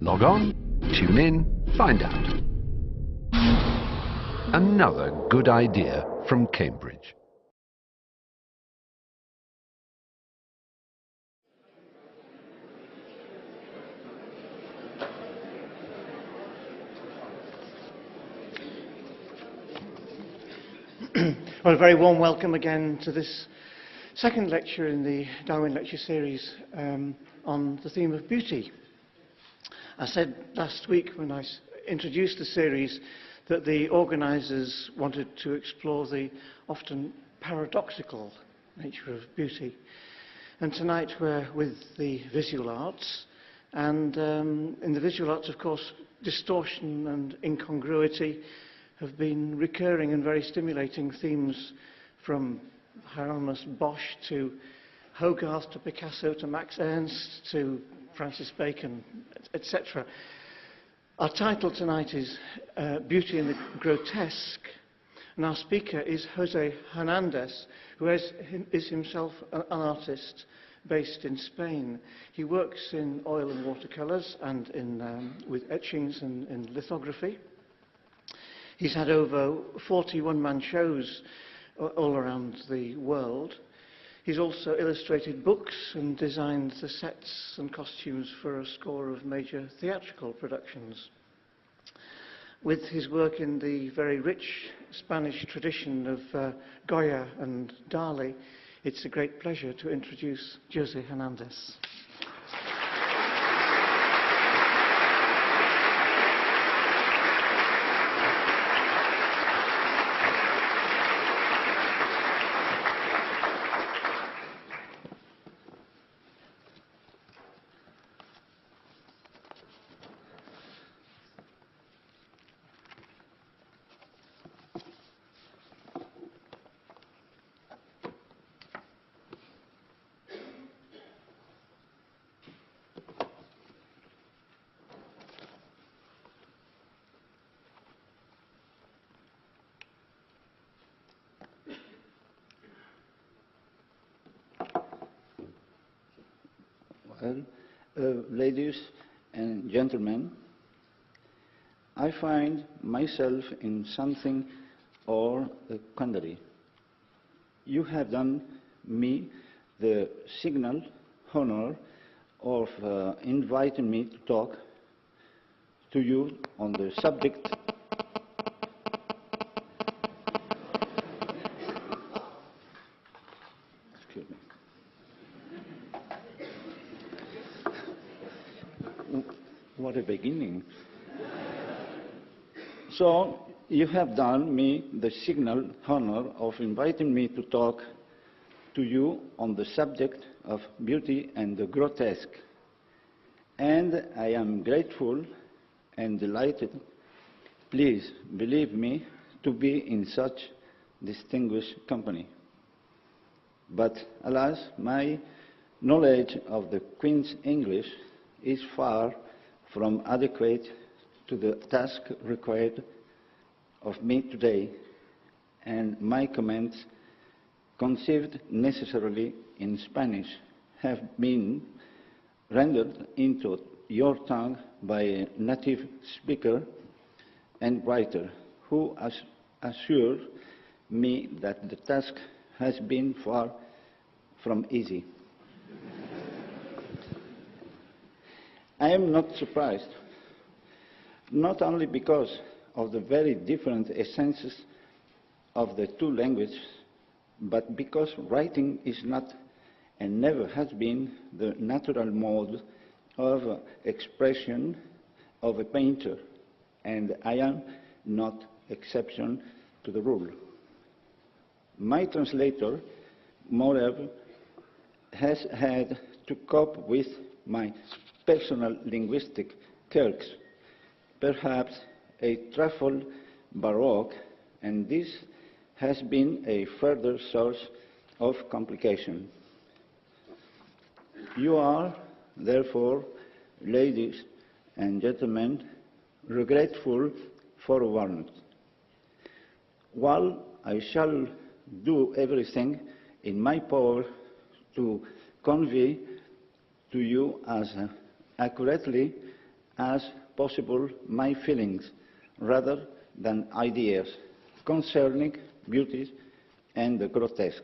Log on, tune in, find out. Another good idea from Cambridge. Well, a very warm welcome again to this second lecture in the Darwin Lecture Series on the theme of beauty. I said last week when I introduced the series that the organisers wanted to explore the often paradoxical nature of beauty. And tonight we're with the visual arts. And in the visual arts, of course, distortion and incongruity have been recurring and very stimulating themes, from Hieronymus Bosch to Hogarth to Picasso to Max Ernst to Francis Bacon, etc. Our title tonight is Beauty in the Grotesque, and our speaker is José Hernandez, who is himself an artist based in Spain. He works in oil and watercolours and with etchings and in lithography. He's had over 40 one-man shows all around the world. He's also illustrated books and designed the sets and costumes for a score of major theatrical productions. With his work in the very rich Spanish tradition of Goya and Dali, it's a great pleasure to introduce José Hernandez. Ladies and gentlemen, I find myself in something or a quandary. You have done me the signal honor of inviting me to talk to you on the subject What a beginning. So, you have done me the signal honor of inviting me to talk to you on the subject of beauty and the grotesque. And I am grateful and delighted, please believe me, to be in such distinguished company. But alas, my knowledge of the Queen's English is far from adequate to the task required of me today, and my comments, conceived necessarily in Spanish, have been rendered into your tongue by a native speaker and writer who assured me that the task has been far from easy. I am not surprised, not only because of the very different essences of the two languages, but because writing is not and never has been the natural mode of expression of a painter, and I am not exception to the rule. My translator, moreover, has had to cope with my personal linguistic quirks, perhaps a trifle baroque, and this has been a further source of complication. You are, therefore, ladies and gentlemen, regretful forewarned. While I shall do everything in my power to convey to you as accurately as possible my feelings rather than ideas concerning beauty and the grotesque.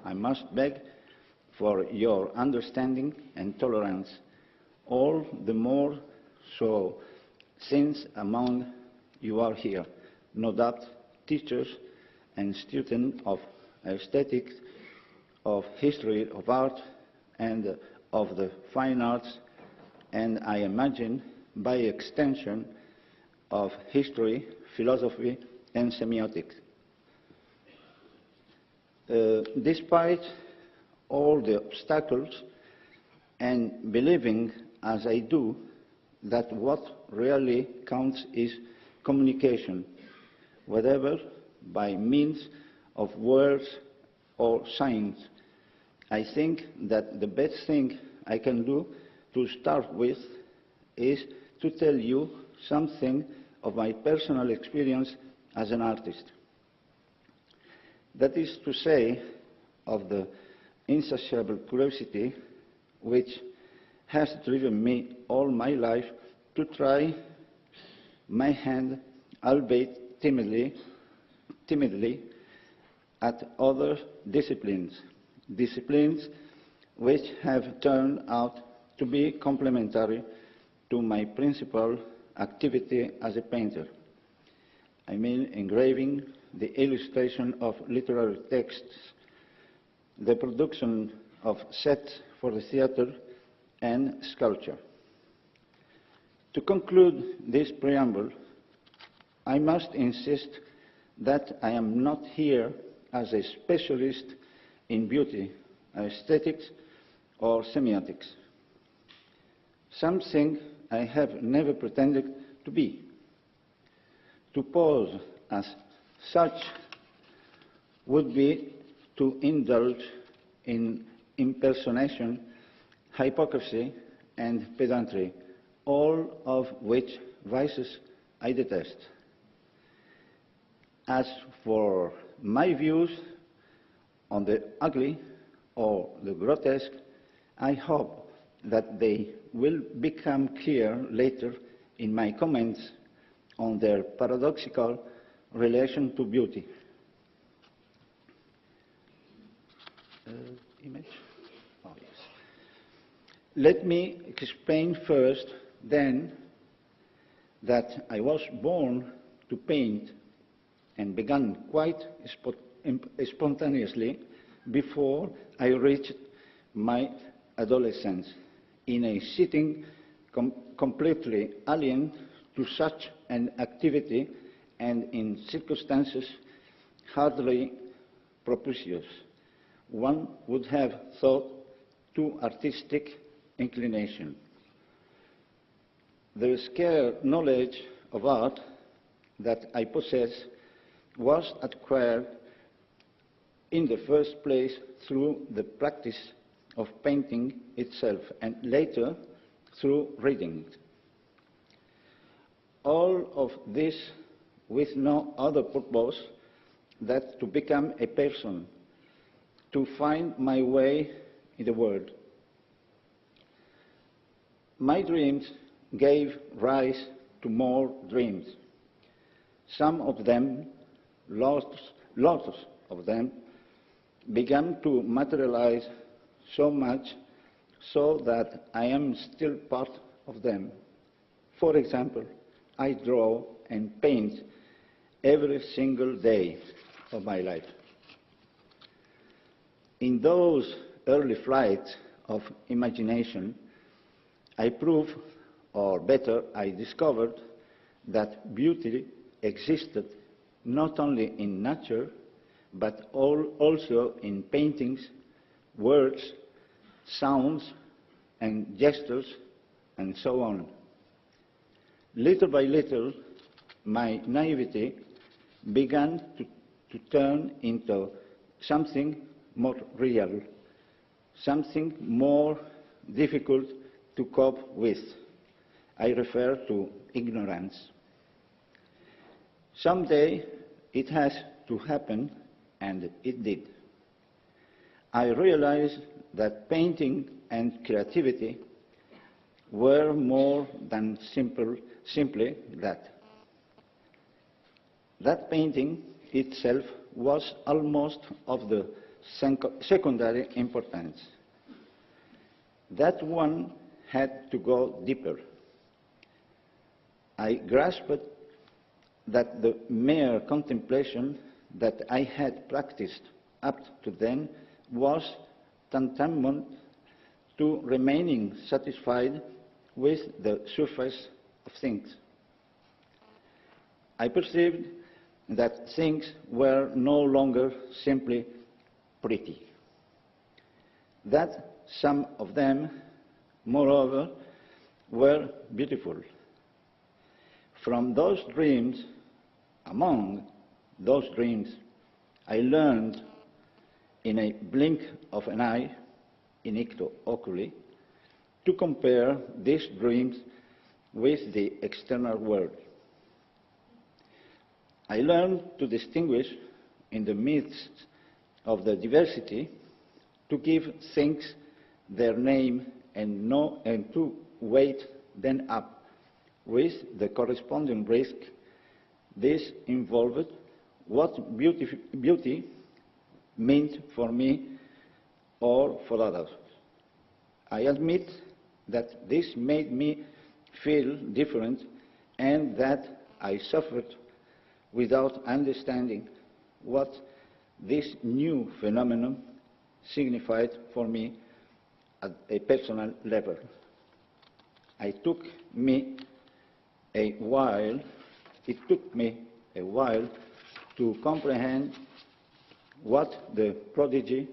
I must beg for your understanding and tolerance, all the more so since among you are here, no doubt, teachers and students of aesthetics, of history of art, and of the fine arts, and I imagine, by extension, of history, philosophy, and semiotics. Despite all the obstacles, and believing, as I do, that what really counts is communication, whether by means of words or signs, I think that the best thing I can do to start with is to tell you something of my personal experience as an artist. That is to say, of the insatiable curiosity which has driven me all my life to try my hand, albeit timidly, at other disciplines which have turned out to be complementary to my principal activity as a painter. I mean engraving, the illustration of literary texts, the production of sets for the theater, and sculpture. To conclude this preamble, I must insist that I am not here as a specialist in beauty, aesthetics, or semiotics, something I have never pretended to be. To pose as such would be to indulge in impersonation, hypocrisy, and pedantry, all of which vices I detest. As for my views on the ugly or the grotesque, I hope that they will become clear later in my comments on their paradoxical relation to beauty. Image? Oh, yes. Let me explain first, then, that I was born to paint and began quite spontaneously before I reached my adolescence, in a setting completely alien to such an activity and in circumstances hardly propitious. One would have thought to artistic inclination. The scarce knowledge of art that I possess was acquired in the first place through the practice of painting itself, and later through reading. All of this with no other purpose than to become a person, to find my way in the world. My dreams gave rise to more dreams. Some of them, lots of them, began to materialize so much so that I am still part of them. For example, I draw and paint every single day of my life. In those early flights of imagination, I proved, or better, I discovered, that beauty existed not only in nature, but also in paintings, words, sounds, and gestures, and so on. Little by little, my naivety began to turn into something more real, something more difficult to cope with. I refer to ignorance. Someday it has to happen, and it did. I realized that painting and creativity were more than simply that. That painting itself was almost of the secondary importance. That one had to go deeper. I grasped that the mere contemplation that I had practiced up to then was tantamount to remaining satisfied with the surface of things. I perceived that things were no longer simply pretty, that some of them, moreover, were beautiful. From those dreams, among those dreams, I learned in a blink of an eye, in icto oculi, to compare these dreams with the external world. I learned to distinguish in the midst of the diversity, to give things their name and to weight them up with the corresponding risk. This involved what beauty meant for me or for others. I admit that this made me feel different and that I suffered without understanding what this new phenomenon signified for me at a personal level. It took me a while to comprehend what the prodigy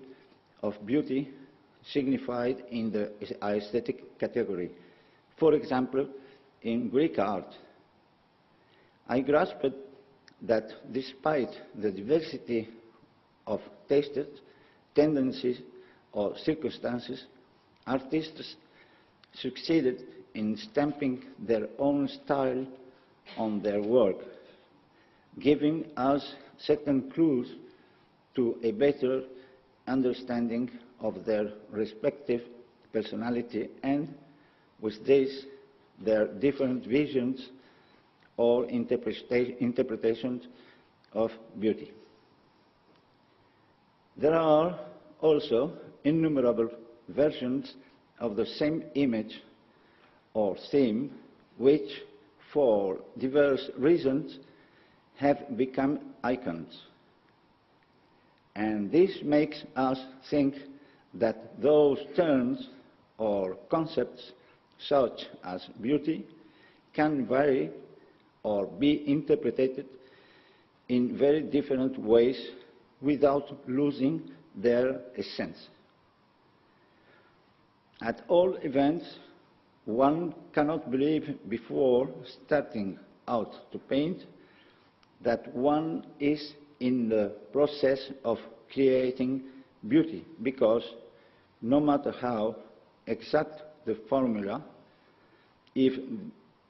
of beauty signified in the aesthetic category. For example, in Greek art, I grasped that despite the diversity of tastes, tendencies, or circumstances, artists succeeded in stamping their own style on their work, giving us certain clues to a better understanding of their respective personality and, with this, their different visions or interpretations of beauty. There are also innumerable versions of the same image or theme which, for diverse reasons, have become icons. And this makes us think that those terms or concepts, such as beauty, can vary or be interpreted in very different ways without losing their essence. At all events, one cannot believe before starting out to paint that one is in the process of creating beauty, because no matter how exact the formula, if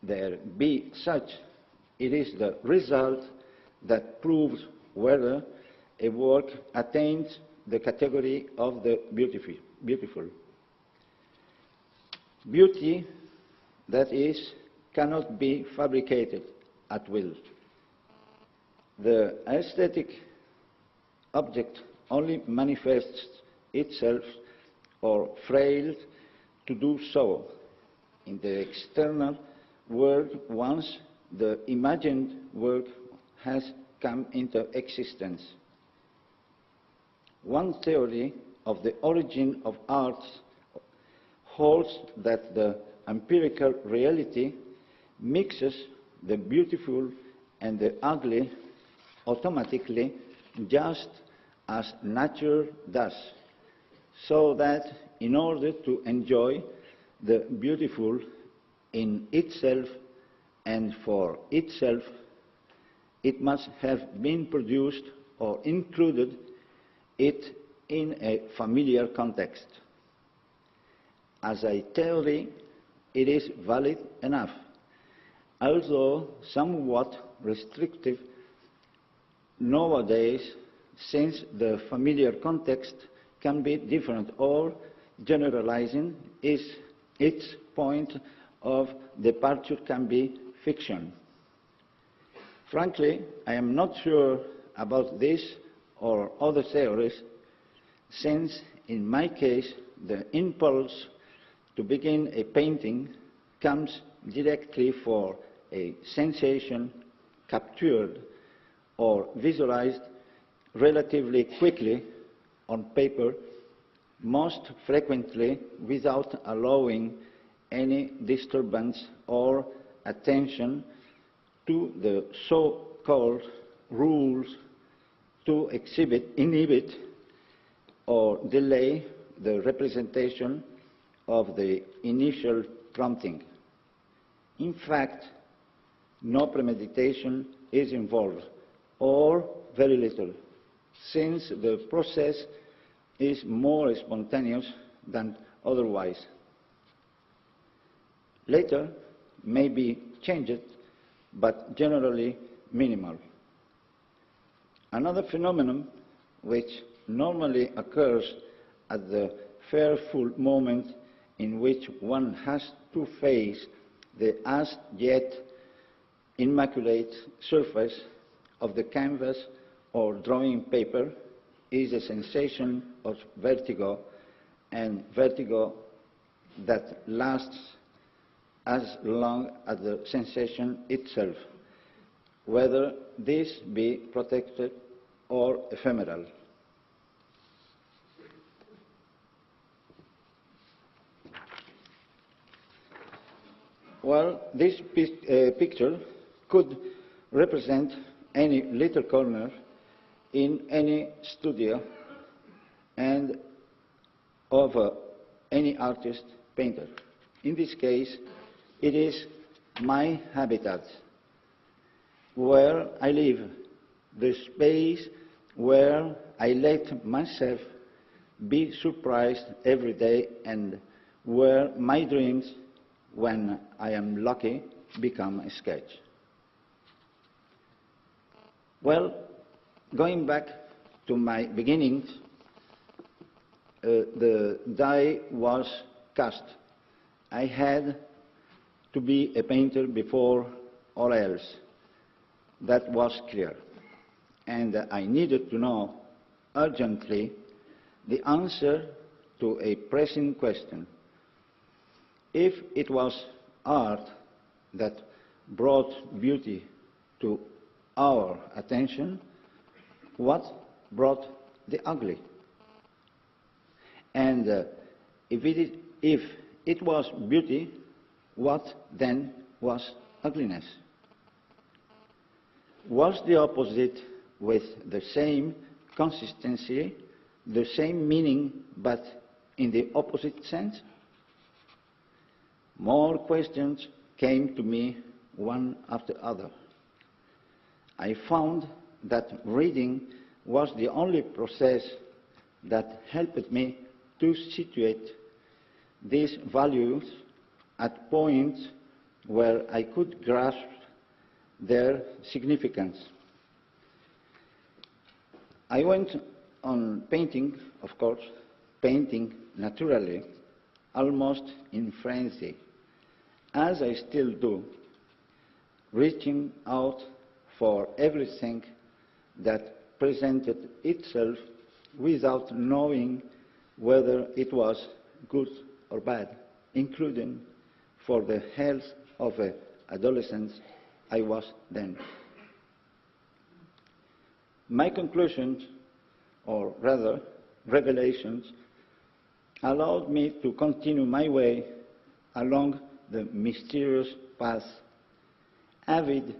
there be such, it is the result that proves whether a work attains the category of the beautiful. Beauty, that is, cannot be fabricated at will. The aesthetic object only manifests itself or fails to do so in the external world once the imagined work has come into existence. One theory of the origin of art holds that the empirical reality mixes the beautiful and the ugly automatically, just as nature does, so that in order to enjoy the beautiful in itself and for itself, it must have been produced or included it in a familiar context. As a theory, it is valid enough, although somewhat restrictive nowadays, since the familiar context can be different, or generalizing its point of departure can be fiction. Frankly, I am not sure about this or other theories, since in my case the impulse to begin a painting comes directly for a sensation captured or visualized relatively quickly on paper, most frequently without allowing any disturbance or attention to the so-called rules to inhibit or delay the representation of the initial prompting. In fact, no premeditation is involved, or very little, since the process is more spontaneous than otherwise. Later may be changed, but generally minimal. Another phenomenon which normally occurs at the fearful moment in which one has to face the as yet immaculate surface of the canvas or drawing paper is a sensation of vertigo, and vertigo that lasts as long as the sensation itself, whether this be protected or ephemeral. Well, this picture could represent any little corner in any studio and of any artist painter. In this case, it is my habitat, where I live, the space where I let myself be surprised every day, and where my dreams, when I am lucky, become a sketch. Well, going back to my beginnings, the die was cast. I had to be a painter before all else. That was clear. And I needed to know urgently the answer to a pressing question. If it was art that brought beauty to our attention, what brought the ugly? And if it was beauty, what then was ugliness? Was the opposite with the same consistency, the same meaning, but in the opposite sense? More questions came to me one after the other. I found that reading was the only process that helped me to situate these values at points where I could grasp their significance. I went on painting, of course, painting naturally, almost in frenzy, as I still do, reaching out for everything that presented itself without knowing whether it was good or bad, including for the health of the adolescent I was then. My conclusions, or rather revelations, allowed me to continue my way along the mysterious path, avid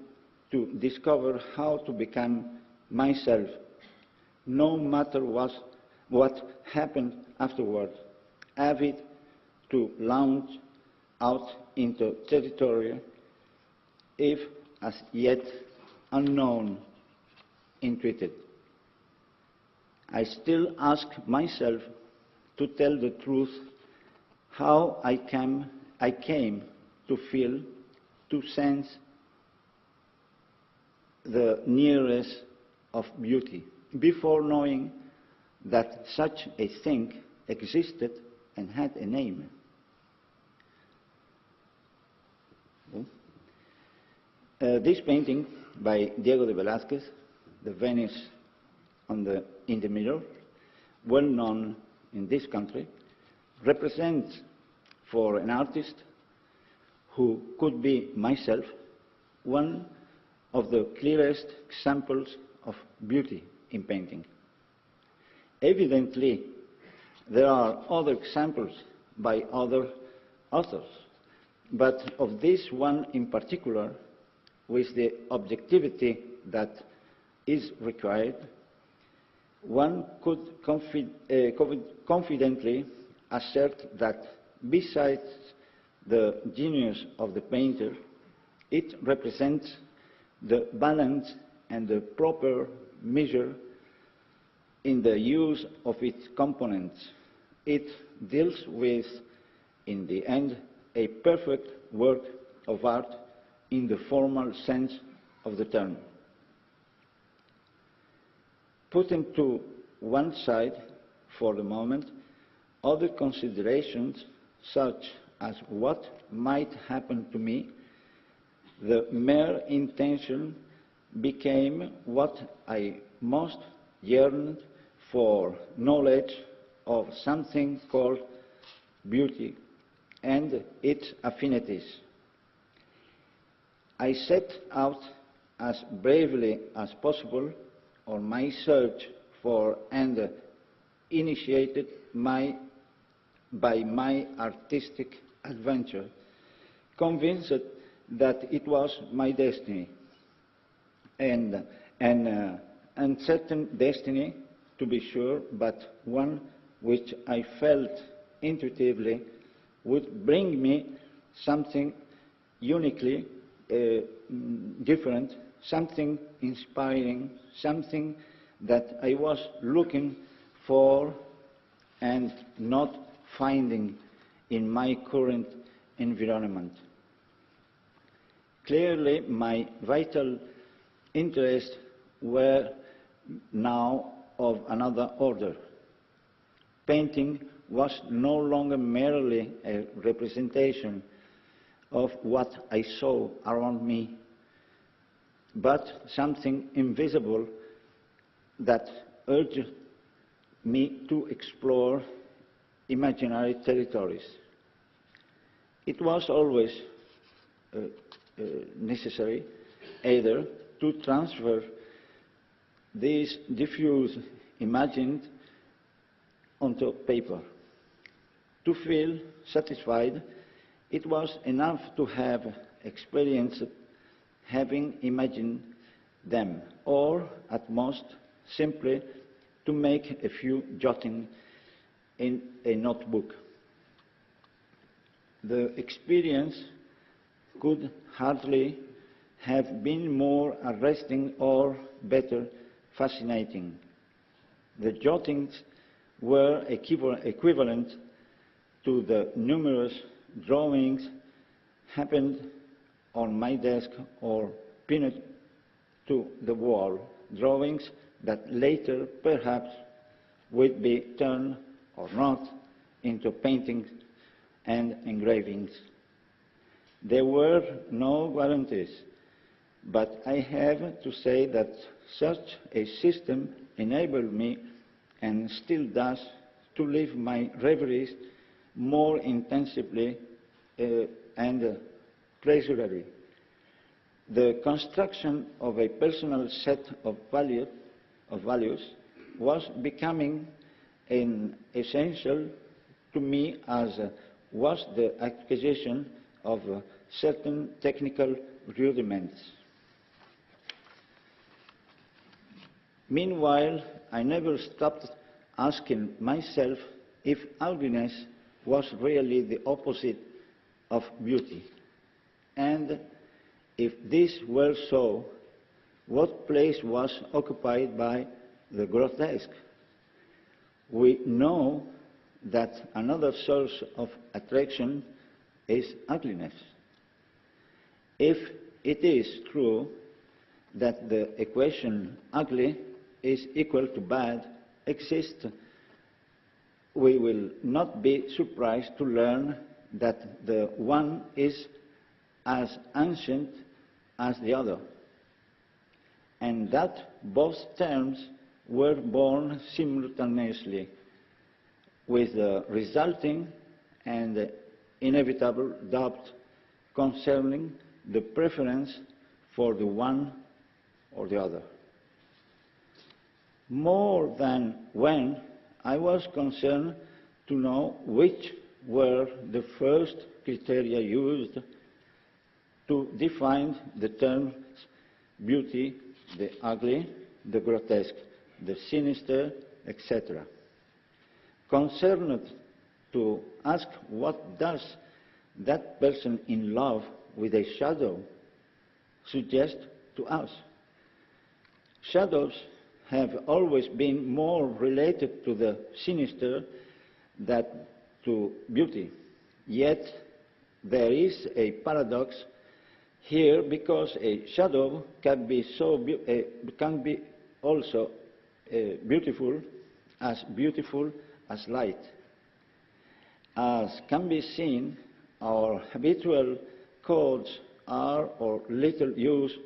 to discover how to become myself, no matter what happened afterward, avid to launch out into territory, if as yet unknown, intuited. I still ask myself, to tell the truth, how I came to feel, to sense the nearness of beauty, before knowing that such a thing existed and had a name. This painting by Diego de Velázquez, the Venice in the Mirror, well known in this country, represents for an artist who could be myself one of the clearest examples of beauty in painting. Evidently, there are other examples by other authors, but of this one in particular, with the objectivity that is required, one could confidently assert that besides the genius of the painter, it represents the balance and the proper measure in the use of its components. It deals with, in the end, a perfect work of art in the formal sense of the term. Putting to one side, for the moment, other considerations such as what might happen to me, the mere intention became what I most yearned for: knowledge of something called beauty and its affinities. I set out as bravely as possible on my search for and initiated by my artistic adventure, convinced that it was my destiny, and an uncertain destiny, to be sure, but one which I felt intuitively would bring me something uniquely different, something inspiring, something that I was looking for and not finding in my current environment. Clearly, my vital interests were now of another order. Painting was no longer merely a representation of what I saw around me, but something invisible that urged me to explore imaginary territories. It was always necessary either to transfer these diffuse imagined onto paper. To feel satisfied, it was enough to have experienced having imagined them, or at most simply to make a few jottings in a notebook. The experience could hardly have been more arresting or better fascinating. The jottings were equivalent to the numerous drawings happened on my desk or pinned to the wall, drawings that later perhaps would be turned or not into paintings and engravings. There were no guarantees, but I have to say that such a system enabled me, and still does, to live my reveries more intensively and pleasurably. The construction of a personal set of values was becoming an essential to me, as was the acquisition of certain technical rudiments. Meanwhile, I never stopped asking myself if ugliness was really the opposite of beauty, and if this were so, what place was occupied by the grotesque? We know that another source of attraction is ugliness. If it is true that the equation ugly is equal to bad exists, we will not be surprised to learn that the one is as ancient as the other, and that both terms were born simultaneously, with the resulting and inevitable doubt concerning the preference for the one or the other. More than when I was concerned to know which were the first criteria used to define the terms beauty, the ugly, the grotesque, the sinister, etc. Concerned to ask what does that person in love with a shadow suggest to us. Shadows have always been more related to the sinister than to beauty. Yet there is a paradox here, because a shadow can be also beautiful as light. As can be seen, our habitual codes are or little used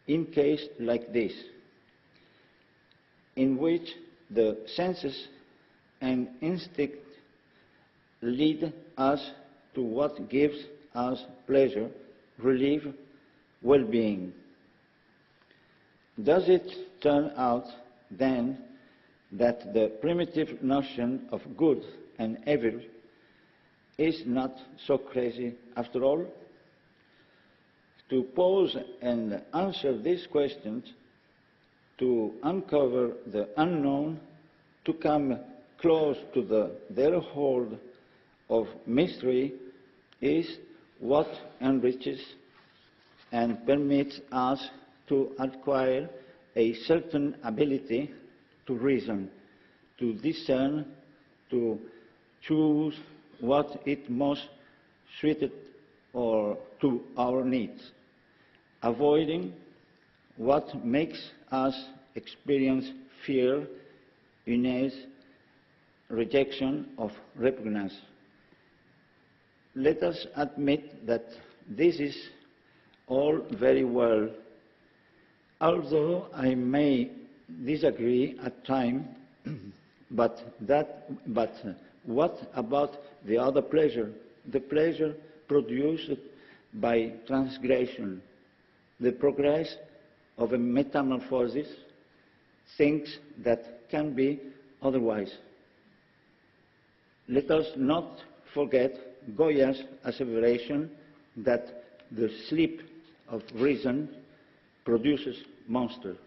in cases like this, in which the senses and instinct lead us to what gives us pleasure, relief, well-being. Does it turn out, then, that the primitive notion of good and evil is not so crazy after all? To pose and answer these questions, to uncover the unknown, to come close to their hold of mystery, is what enriches and permits us to acquire a certain ability to reason, to discern, to choose what is most suited to our needs, avoiding what makes us experience fear, unease, rejection, or repugnance. Let us admit that this is all very well, although I may disagree at times, but what about the other pleasure, the pleasure produced by transgression, the progress of a metamorphosis, things that can be otherwise? Let us not forget Goya's asseveration that the sleep of reason produces monsters.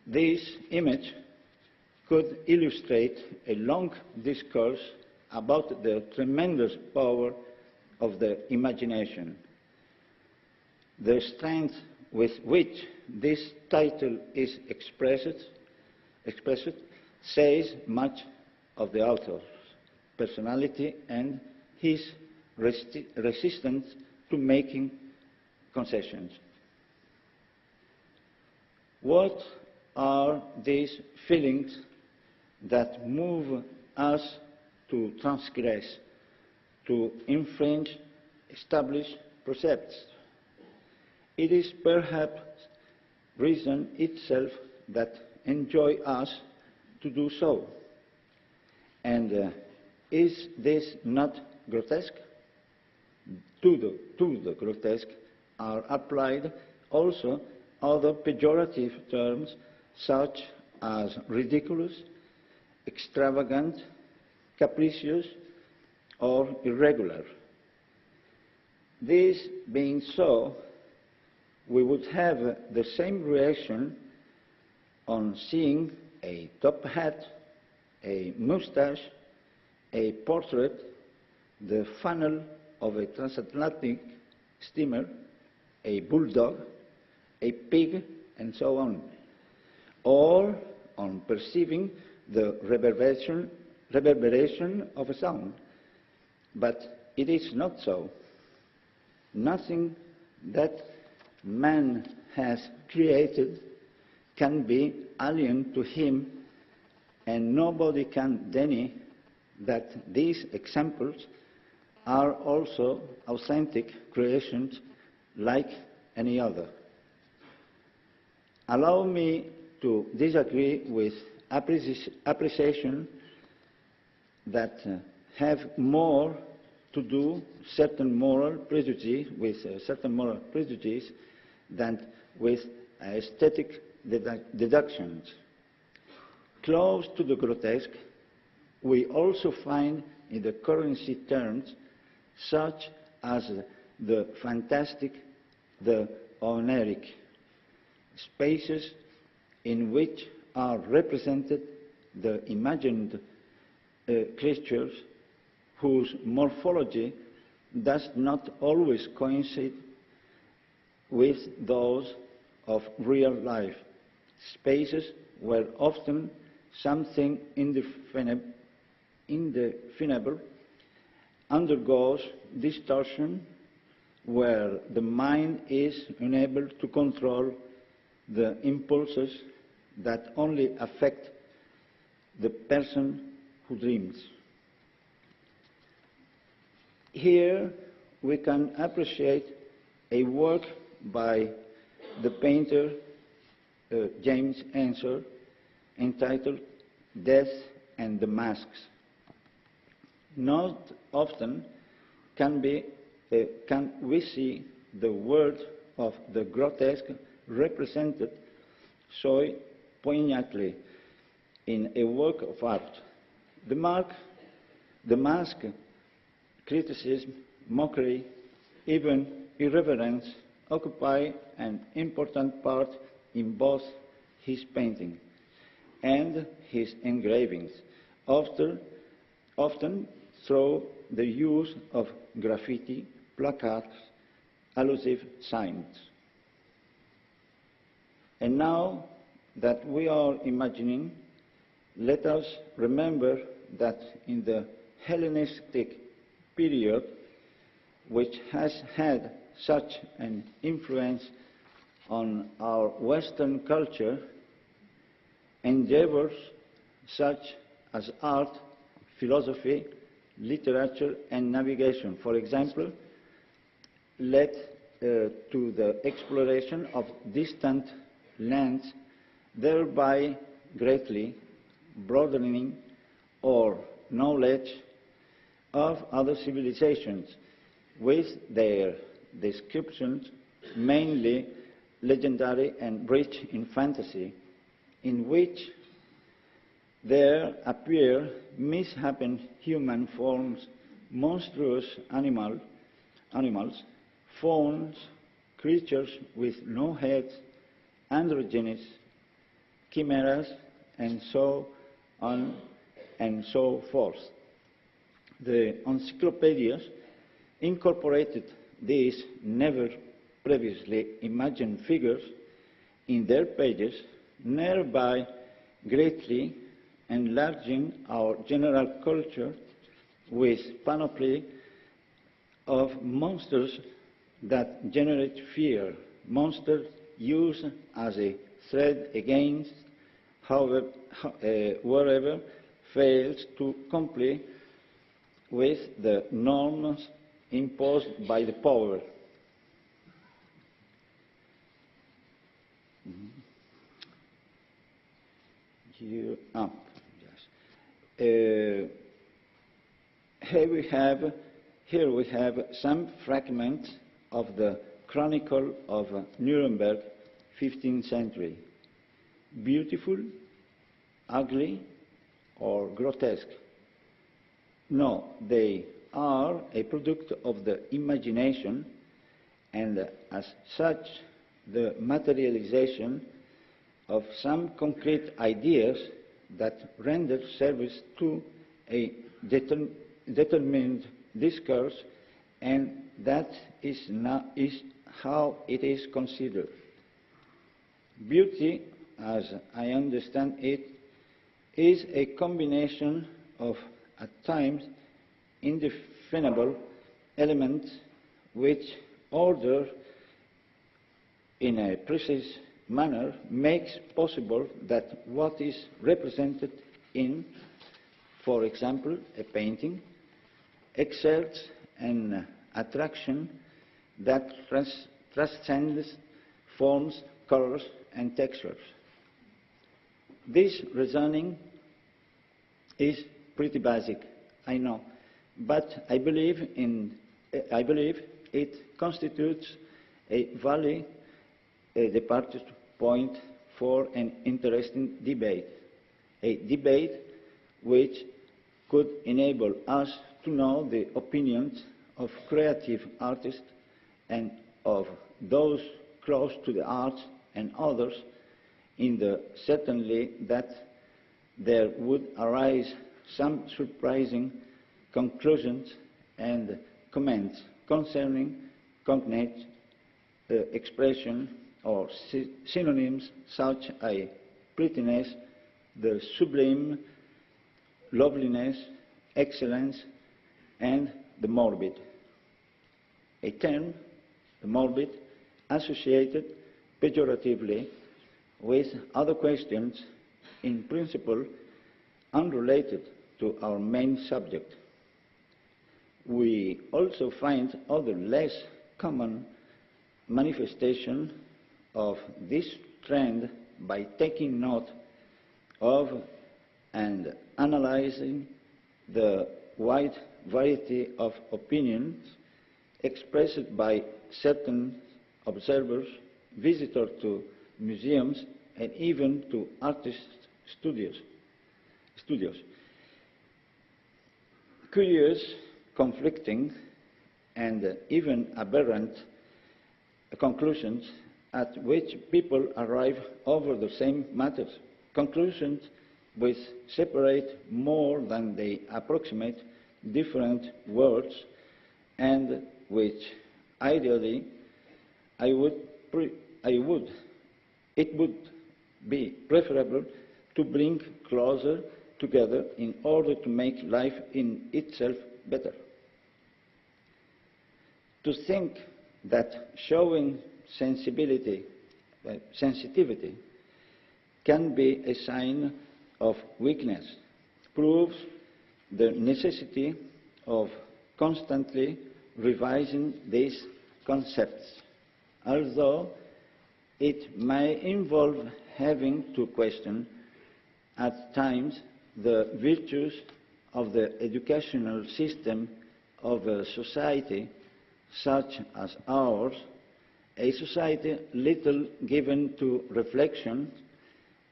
This image could illustrate a long discourse about the tremendous power of the imagination. The strength with which this title is expressed says much of the author's personality and his resistance to making concessions. What are these feelings that move us to transgress, to infringe established precepts? It is perhaps reason itself that enjoys us to do so. And is this not grotesque? To the grotesque are applied also other pejorative terms such as ridiculous, extravagant, capricious, or irregular. This being so, we would have the same reaction on seeing a top hat, a moustache, a portrait, the funnel of a transatlantic steamer, a bulldog, a pig, and so on, or on perceiving the reverberation of a sound. But it is not so. Nothing that man has created can be alien to him, and nobody can deny that these examples are also authentic creations like any other. Allow me to disagree with appreciation that have more to do certain moral prejudices than with aesthetic deductions. Close to the grotesque, we also find in the currency terms such as the fantastic, the oniric, spaces in which are represented the imagined creatures whose morphology does not always coincide with those of real life, spaces where often something indefinable undergoes distortion, where the mind is unable to control the impulses that only affect the person who dreams. Here we can appreciate a work by the painter James Ensor entitled Death and the Masks. Not often can we see the world of the grotesque represented so poignantly in a work of art. The mask, criticism, mockery, even irreverence occupy an important part in both his painting and his engravings, often through the use of graffiti, placards, allusive signs. And now that we are imagining, let us remember that in the Hellenistic period, which has had such an influence on our Western culture, endeavors such as art, philosophy, literature, and navigation, for example, led to the exploration of distant lands, thereby greatly broadening our knowledge of other civilizations with their descriptions, mainly legendary and rich in fantasy, in which there appear misshapen human forms, monstrous animals, fauns, creatures with no heads, androgynous, chimeras, and so on and so forth. The encyclopedias incorporated these never previously imagined figures in their pages, thereby greatly enlarging our general culture with panoply of monsters that generate fear, monsters used as a threat against wherever fails to comply with the norms imposed by the power. Here we have some fragments of the Chronicle of Nuremberg, 15th century. Beautiful, ugly, or grotesque? No, they are a product of the imagination, and as such, the materialization of some concrete ideas that render service to a determined discourse, and that is how it is considered. Beauty, as I understand it, is a combination of, at times, indefinable elements which, ordered in a precise manner, makes possible that what is represented in, for example, a painting, exerts an attraction that transcends forms, colors, and textures. This reasoning is pretty basic, I know, but I believe it constitutes a valid departure point for an interesting debate, a debate which could enable us to know the opinions of creative artists and of those close to the arts and others, in the certainty that there would arise some surprising conclusions and comments concerning cognate expression or synonyms such as prettiness, the sublime, loveliness, excellence, and the morbid. A term, the morbid, associated pejoratively with other questions, in principle unrelated to our main subject. We also find other less common manifestations of this trend by taking note of and analyzing the wide variety of opinions expressed by certain observers, visitors to museums, and even to artist studios. Curious, conflicting, and even aberrant conclusions at which people arrive over the same matters, conclusions which separate more than they approximate different words, and which ideally it would be preferable to bring closer together in order to make life in itself better. To think that showing sensitivity can be a sign of weakness proves the necessity of constantly revising these concepts, although it may involve having to question at times the virtues of the educational system of a society such as ours, a society little given to reflection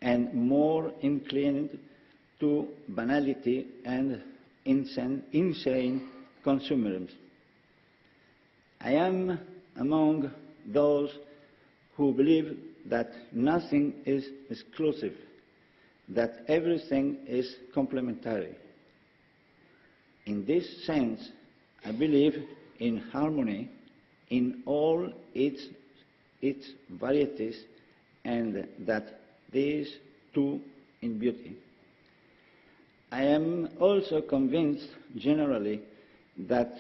and more inclined to banality and insane consumerism. I am among those who believe that nothing is exclusive, that everything is complementary. In this sense, I believe in harmony in all its varieties, and that this too in beauty. I am also convinced generally that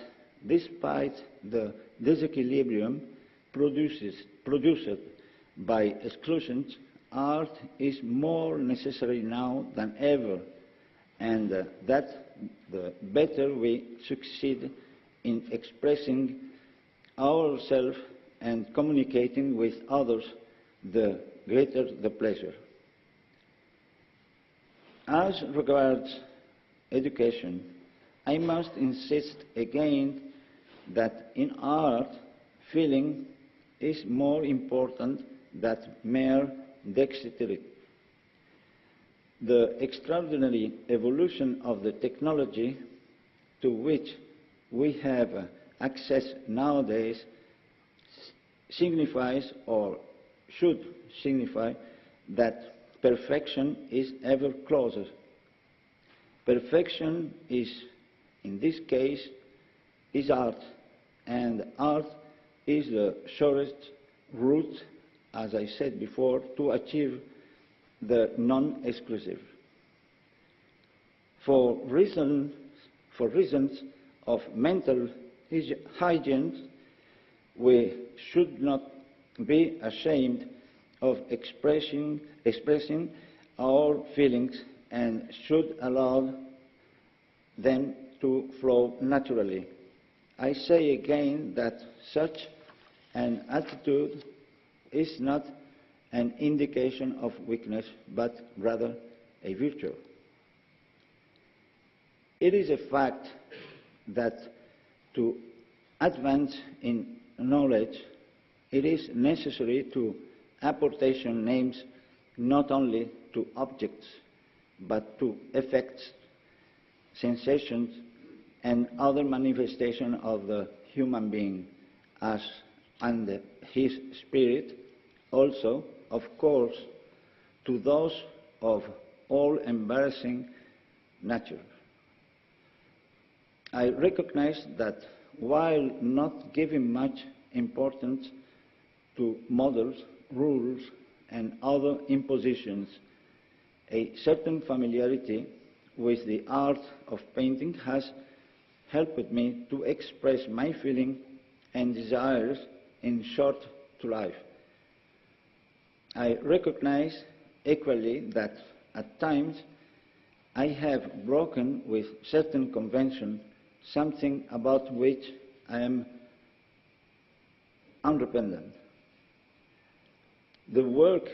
despite the disequilibrium produced by exclusions, art is more necessary now than ever, and that the better we succeed in expressing ourselves and communicating with others, the greater the pleasure. As regards education, I must insist again that in art, feeling is more important than mere dexterity. The extraordinary evolution of the technology to which we have access nowadays signifies, or should signify, that perfection is ever closer. Perfection is, in this case, is art, and art is the surest route, as I said before, to achieve the non-exclusive. For reasons of mental hygiene, we should not be ashamed of expressing our feelings and should allow them to flow naturally, I say again that such an attitude is not an indication of weakness, but rather a virtue. It is a fact that to advance in knowledge, it is necessary to apportation names not only to objects, but to effects, sensations, and other manifestations of the human being, and his spirit, also, of course, to those of all embarrassing nature. I recognize that while not giving much importance to models, rules, and other impositions, a certain familiarity with the art of painting has helped me to express my feeling and desires in short to life. I recognize equally that at times I have broken with certain convention, something about which I am independent. The work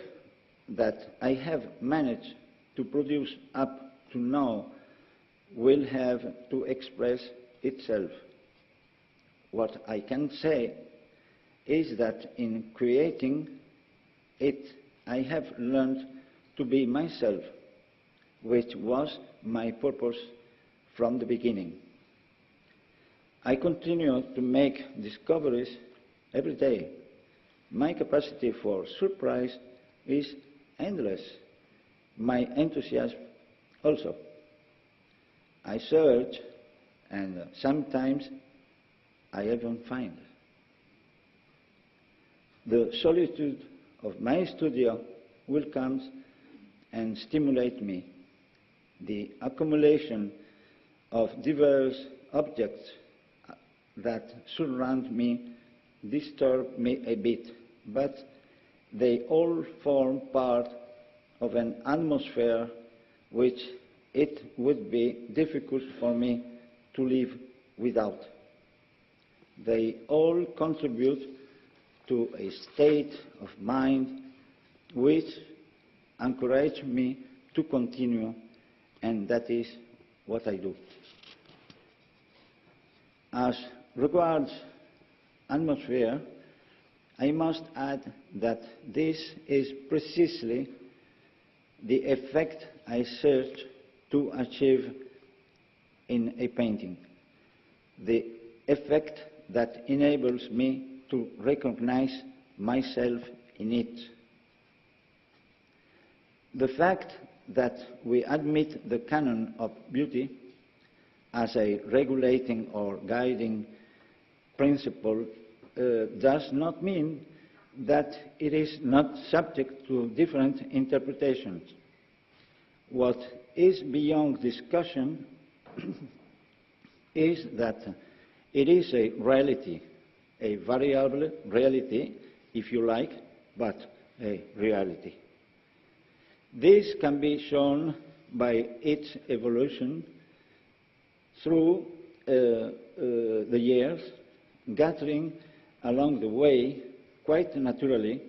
that I have managed to produce up to now will have to express itself. What I can say is that in creating it, I have learned to be myself, which was my purpose from the beginning. I continue to make discoveries every day. My capacity for surprise is endless. My enthusiasm also. I search, and sometimes I even find. The solitude of my studio will come and stimulate me. The accumulation of diverse objects that surround me disturb me a bit, but they all form part of an atmosphere which it would be difficult for me to live without. They all contribute to a state of mind which encourages me to continue, and that is what I do. As regards atmosphere, I must add that this is precisely the effect I search to achieve in a painting, the effect that enables me to recognize myself in it. The fact that we admit the canon of beauty as a regulating or guiding principle does not mean that it is not subject to different interpretations. What is beyond discussion is that it is a reality, a variable reality, if you like, but a reality. This can be shown by its evolution through the years, gathering along the way, quite naturally,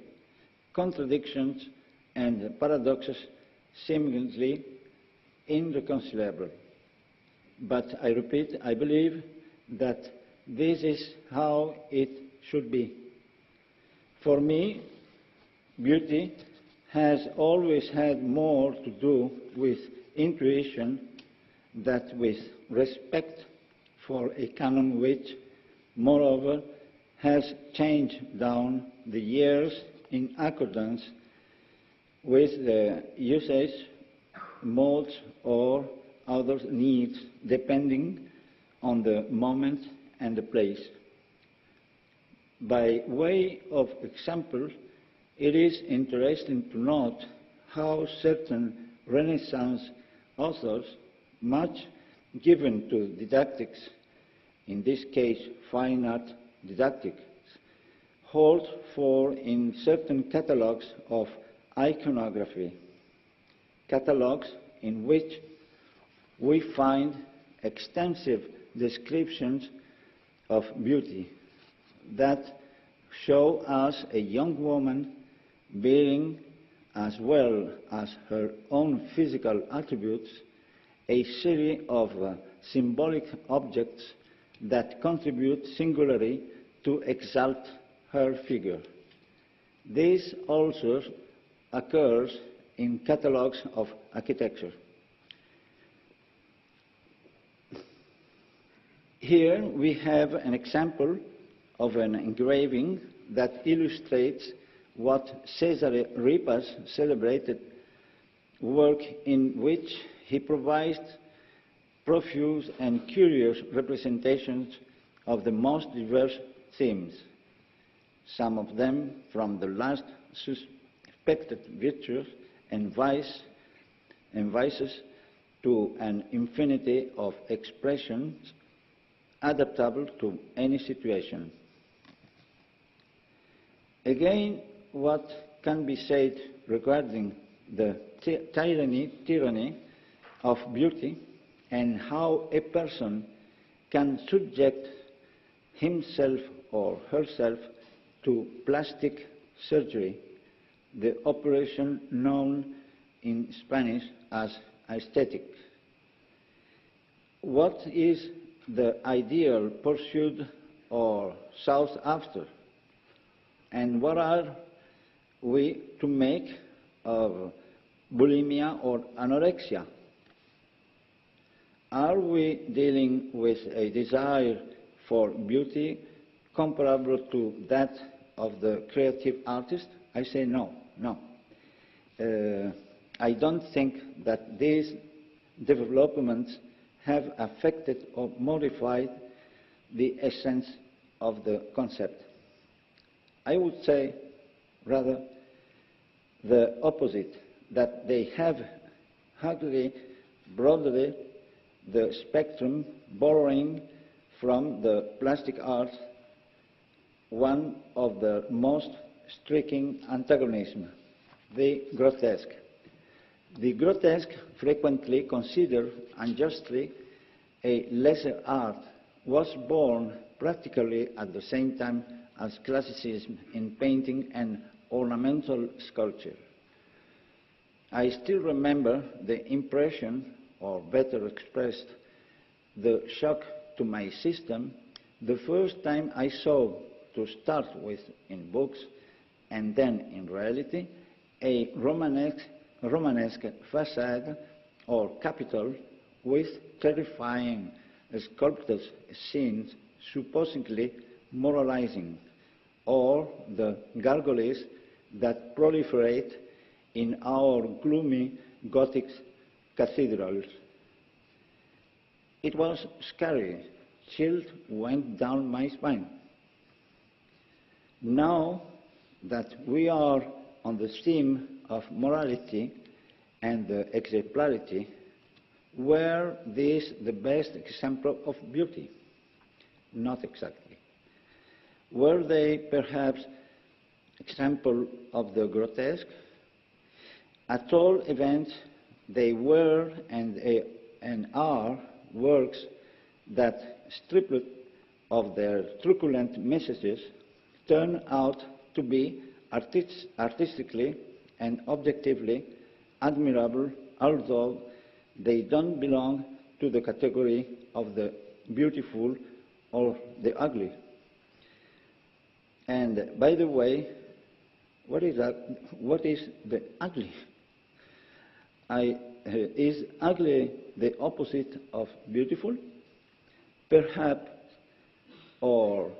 contradictions and paradoxes seemingly irreconcilable. But I repeat, I believe that this is how it should be. For me, beauty has always had more to do with intuition than with respect for a canon which, moreover, has changed down the years in accordance with the usage, modes, or other needs, depending on the moment and the place. By way of example, it is interesting to note how certain Renaissance authors, much given to didactics, in this case fine art didactics, hold for in certain catalogues of iconography, catalogues in which we find extensive descriptions of beauty that show us a young woman bearing, as well as her own physical attributes, a series of symbolic objects that contribute singularly to exalt her figure. This also occurs in catalogues of architecture. Here we have an example of an engraving that illustrates what Cesare Ripa's celebrated work, in which he provides profuse and curious representations of the most diverse themes, some of them from the last suspected virtues and vices to an infinity of expressions adaptable to any situation. Again, what can be said regarding the tyranny of beauty and how a person can subject himself or herself to plastic surgery, the operation known in Spanish as aesthetic. What is the ideal pursued or sought after? And what are we to make of bulimia or anorexia? Are we dealing with a desire for beauty comparable to that of the creative artist? I say no, no. I don't think that these developments have affected or modified the essence of the concept. I would say, rather, the opposite, that they have hardly broadened the spectrum, borrowing from the plastic art one of the most striking antagonisms, the grotesque. The grotesque, frequently considered unjustly a lesser art, was born practically at the same time as classicism in painting and ornamental sculpture. I still remember the impression, or better expressed, the shock to my system, the first time I saw, to start with in books and then in reality, a Romanesque facade or capitol with terrifying sculpted scenes supposedly moralizing, or the gargoyles that proliferate in our gloomy Gothic cathedrals. It was scary. Chills went down my spine. Now that we are on the theme of morality and exemplarity, were these the best example of beauty? Not exactly. Were they perhaps example of the grotesque? At all events, they were and are works that, stripped of their truculent messages, turn out to be artistically and objectively admirable, although they don't belong to the category of the beautiful or the ugly. And by the way, what is the ugly? Is ugly the opposite of beautiful? Perhaps, or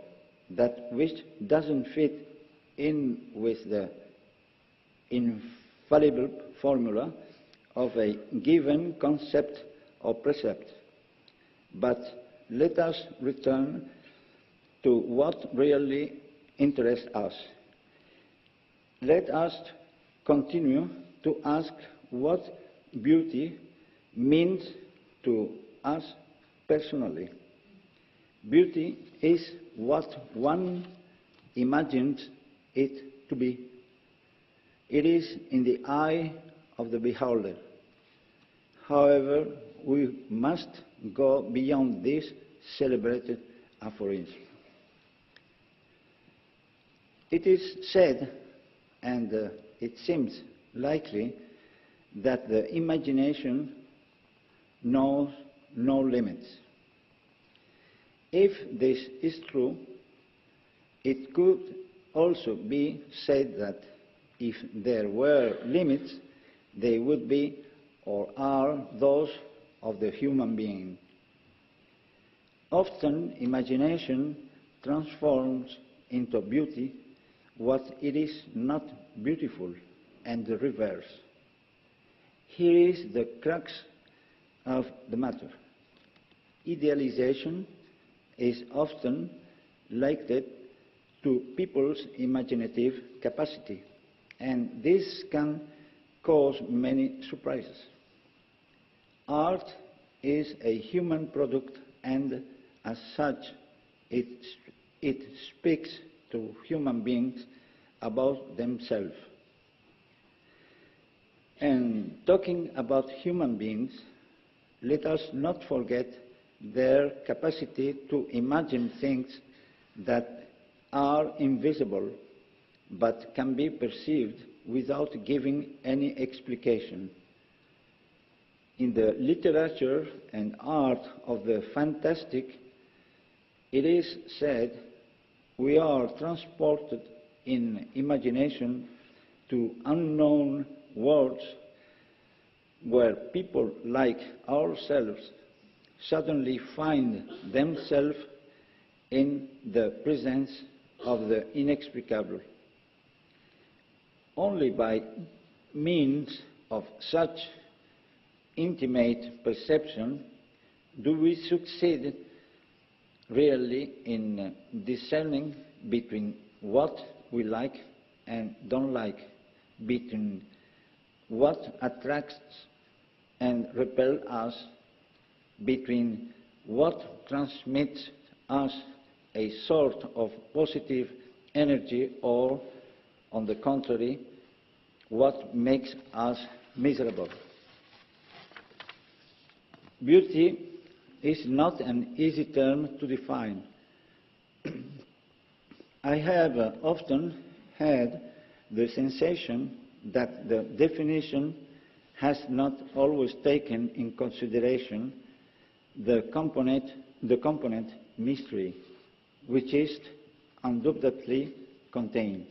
that which doesn't fit in with the infallible formula of a given concept or precept. But let us return to what really interests us. Let us continue to ask what beauty means to us personally. Beauty is what one imagines it to be. It is in the eye of the beholder. However, we must go beyond this celebrated aphorism. It is said, and it seems likely, that the imagination knows no limits. If this is true, it could also be said that if there were limits, they would be or are those of the human being. Often, imagination transforms into beauty what it is not beautiful, and the reverse. Here is the crux of the matter. Idealization is often linked to people's imaginative capacity, and this can cause many surprises. Art is a human product, and as such, it speaks to human beings about themselves. And talking about human beings, let us not forget their capacity to imagine things that are invisible but can be perceived without giving any explication. In the literature and art of the fantastic, it is said we are transported in imagination to unknown worlds where people like ourselves suddenly find themselves in the presence of the inexplicable. Only by means of such intimate perception do we succeed really in discerning between what we like and don't like, between what attracts and repels us, between what transmits us a sort of positive energy or, on the contrary, what makes us miserable. Beauty is not an easy term to define. I have often had the sensation that the definition has not always taken in consideration the component mystery, which is undoubtedly contained.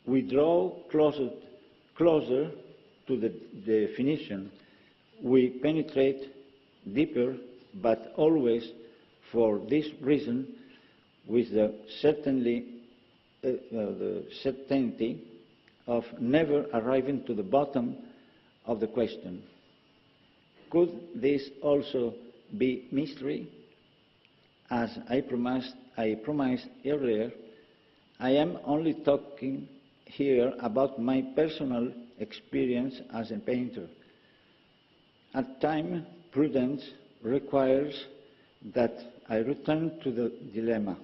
We draw closer to the definition. We penetrate deeper, but always for this reason with the certainty of never arriving to the bottom of the question. Could this also be mystery? As I promised earlier, I am only talking here about my personal experience as a painter. At times, prudence requires that I return to the dilemma.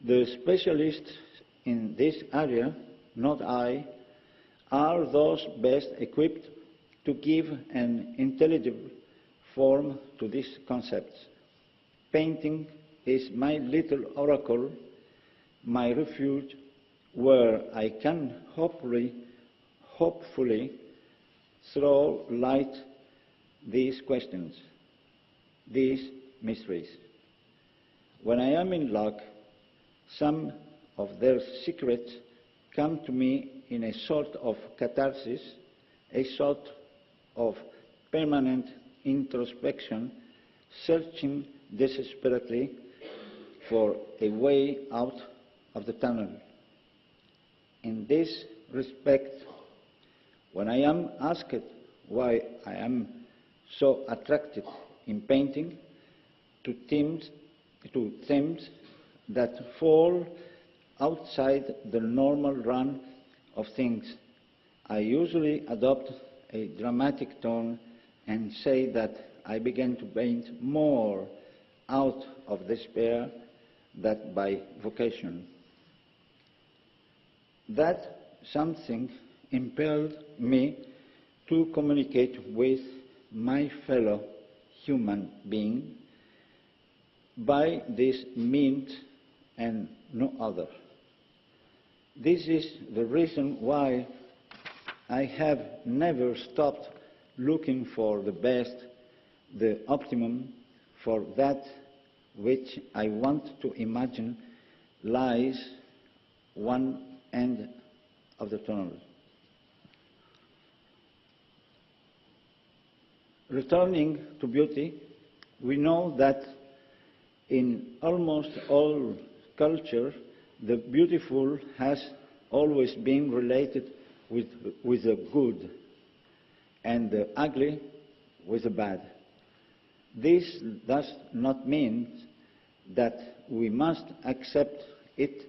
The specialists in this area, not I, are those best equipped to give an intelligible form to these concepts. Painting is my little oracle, my refuge, where I can hopefully throw light these questions, these mysteries. When I am in luck, some of their secrets come to me in a sort of catharsis, a sort of permanent introspection, searching desperately for a way out of the tunnel. In this respect, when I am asked why I am so attracted in painting to themes that fall outside the normal run of things, I usually adopt a dramatic tone and say that I began to paint more out of despair than by vocation. That something impelled me to communicate with my fellow human being by this means and no other. This is the reason why I have never stopped looking for the best, the optimum, for that which I want to imagine lies one end of the tunnel. Returning to beauty, we know that in almost all culture, the beautiful has always been related with the good, and the ugly with the bad. This does not mean that we must accept it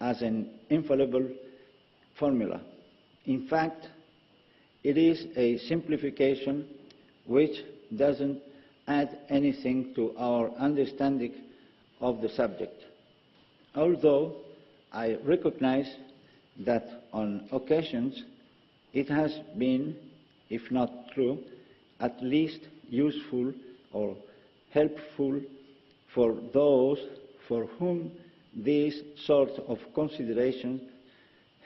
as an infallible formula. In fact, it is a simplification which doesn't add anything to our understanding of the subject. Although I recognize that on occasions it has been, if not true, at least useful or helpful for those for whom these sorts of considerations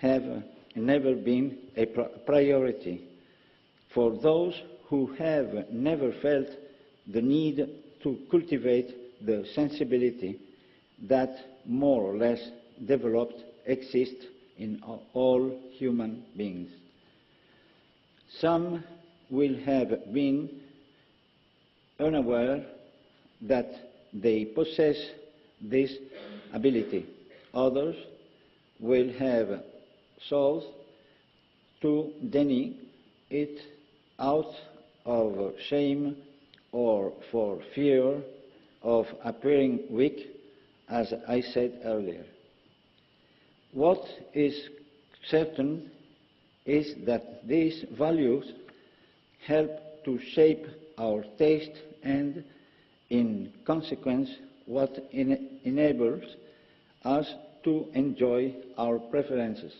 have never been a priority, for those who have never felt the need to cultivate the sensibility that, more or less developed, exists in all human beings. Some will have been unaware that they possess this ability. Others will have sought to deny it out of shame or for fear of appearing weak, as I said earlier. What is certain is that these values help to shape our taste and, in consequence, what enables us to enjoy our preferences.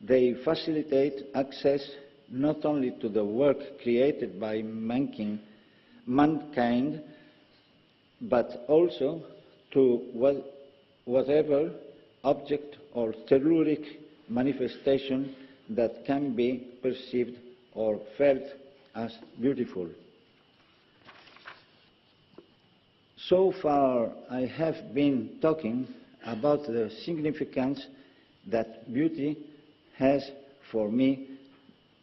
They facilitate access not only to the work created by mankind, but also to whatever object or telluric manifestation that can be perceived or felt as beautiful. So far, I have been talking about the significance that beauty has for me,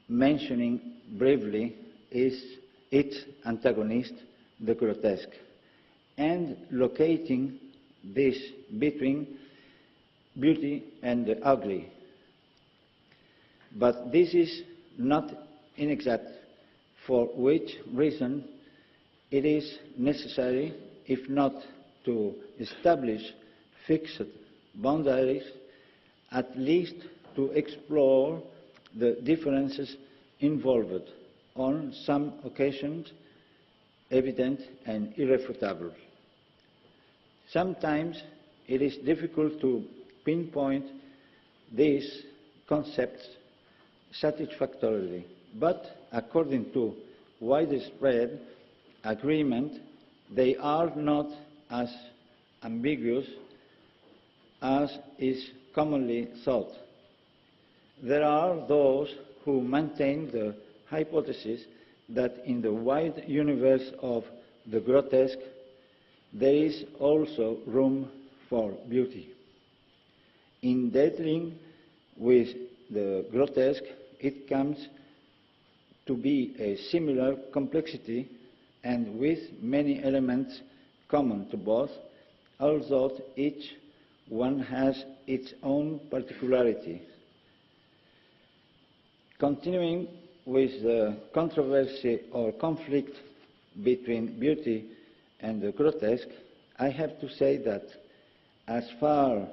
mentioning briefly its antagonist, the grotesque, and locating this between beauty and the ugly. But this is not inexact, for which reason it is necessary, if not to establish fixed boundaries, at least to explore the differences involved, on some occasions evident and irrefutable. Sometimes it is difficult to pinpoint these concepts satisfactorily, but according to widespread agreement, they are not as ambiguous as is commonly thought. There are those who maintain the hypothesis that in the wide universe of the grotesque there is also room for beauty. In dealing with the grotesque, it comes to be a similar complexity and with many elements common to both, although each one has its own particularity. Continuing with the controversy or conflict between beauty and the grotesque, I have to say that as far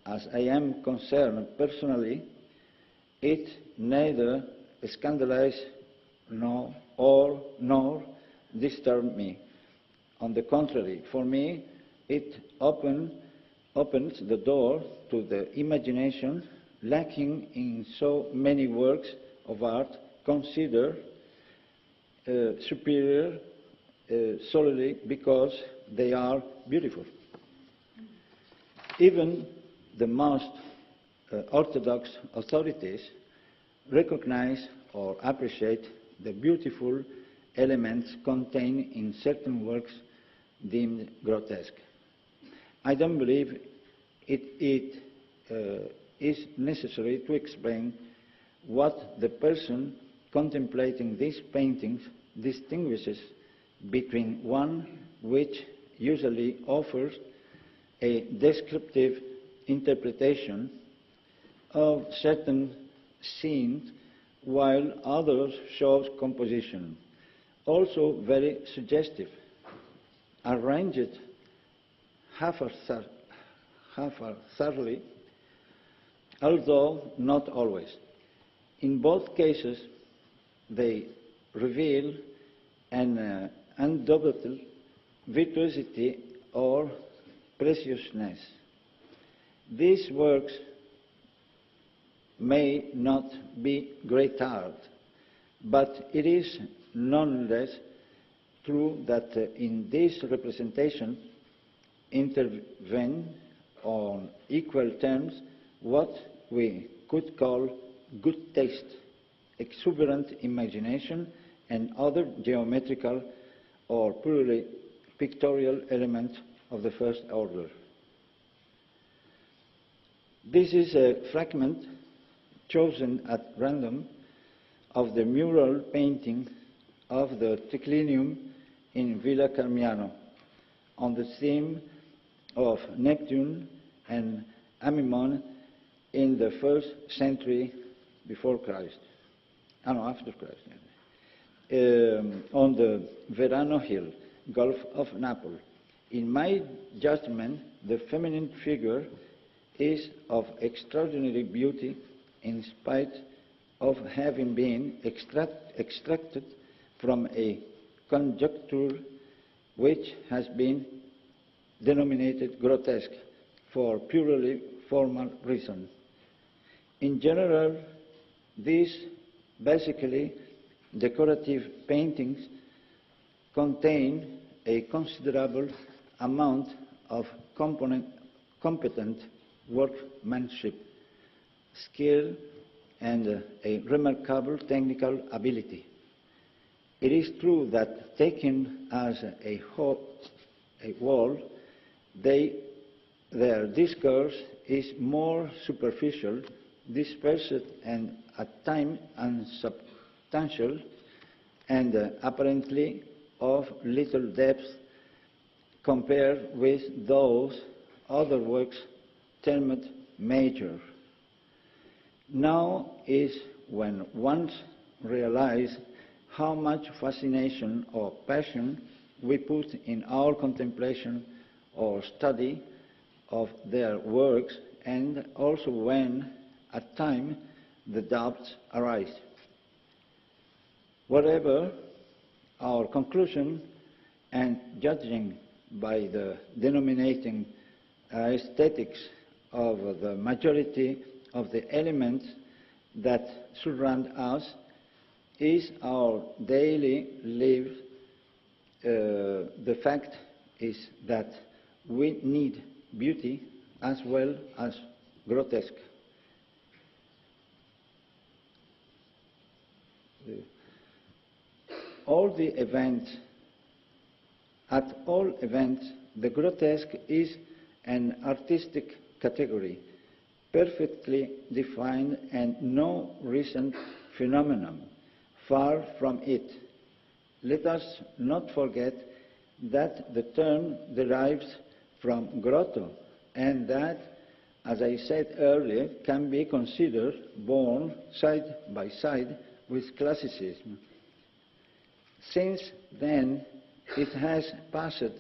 as I am concerned personally, it neither scandalizes nor disturbs me. On the contrary, for me, it opens the door to the imagination, lacking in so many works of art considered superior solely because they are beautiful. Even the most orthodox authorities recognize or appreciate the beautiful elements contained in certain works deemed grotesque. I don't believe it is necessary to explain what the person contemplating these paintings distinguishes between one which usually offers a descriptive interpretation of certain scenes, while others shows composition, also very suggestive, arranged haphazardly, although not always. In both cases, they reveal an undoubted virtuosity or preciousness. These works may not be great art, but it is nonetheless true that in this representation intervene on equal terms what we could call good taste, exuberant imagination, and other geometrical or purely pictorial elements of the first order. This is a fragment chosen at random of the mural painting of the triclinium in Villa Carmiano on the theme of Neptune and Amymone in the 1st century before Christ, after Christ, on the Verano Hill, Gulf of Naples. In my judgment, the feminine figure is of extraordinary beauty in spite of having been extracted from a conjuncture which has been denominated grotesque for purely formal reasons. In general, these basically decorative paintings contain a considerable amount of competent workmanship, skill, and a remarkable technical ability. It is true that taken as a whole, their discourse is more superficial, dispersed, and at times unsubstantial, and apparently of little depth compared with those other works termed major. Now is when one realizes how much fascination or passion we put in our contemplation or study of their works, and also when, at times, the doubts arise. Whatever our conclusion, and judging by the denominating aesthetics of the majority of the elements that surround us, is our daily life, the fact is that we need beauty as well as grotesque. At all events, the grotesque is an artistic category, perfectly defined and no recent phenomenon. Far from it. Let us not forget that the term derives from grotto, and that, as I said earlier, can be considered born side by side with classicism. Since then, it has passed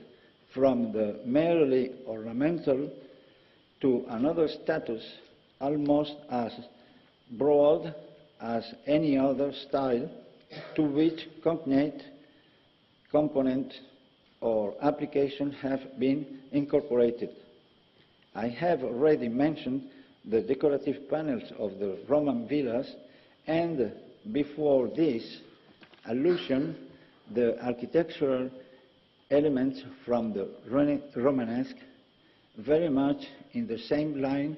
from the merely ornamental to another status almost as broad as any other style to which cognate component or application have been incorporated. I have already mentioned the decorative panels of the Roman villas, and before this allusion, the architectural elements from the Romanesque, very much in the same line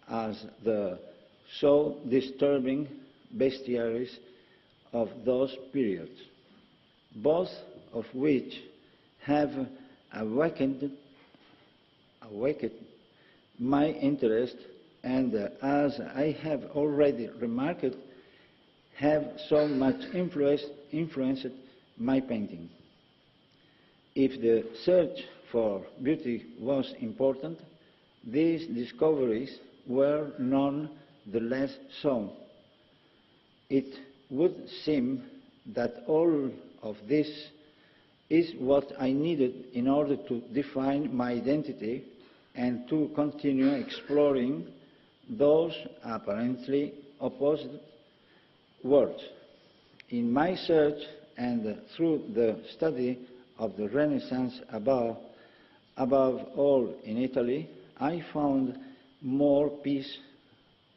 as the so disturbing bestiaries of those periods, both of which have awakened my interest and, as I have already remarked, have so much influenced my painting. If the search for beauty was important, these discoveries were none the less so. It would seem that all of this is what I needed in order to define my identity and to continue exploring those apparently opposite worlds. In my search and through the study of the Renaissance above all in Italy, I found more peace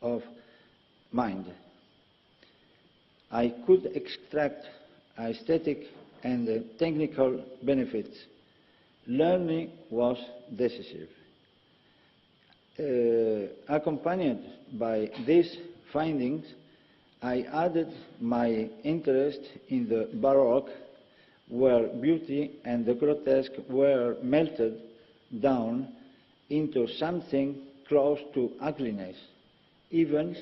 of mind. I could extract aesthetic and technical benefits. Learning was decisive. Accompanied by these findings, I added my interest in the Baroque, where beauty and the grotesque were melted down into something close to ugliness, even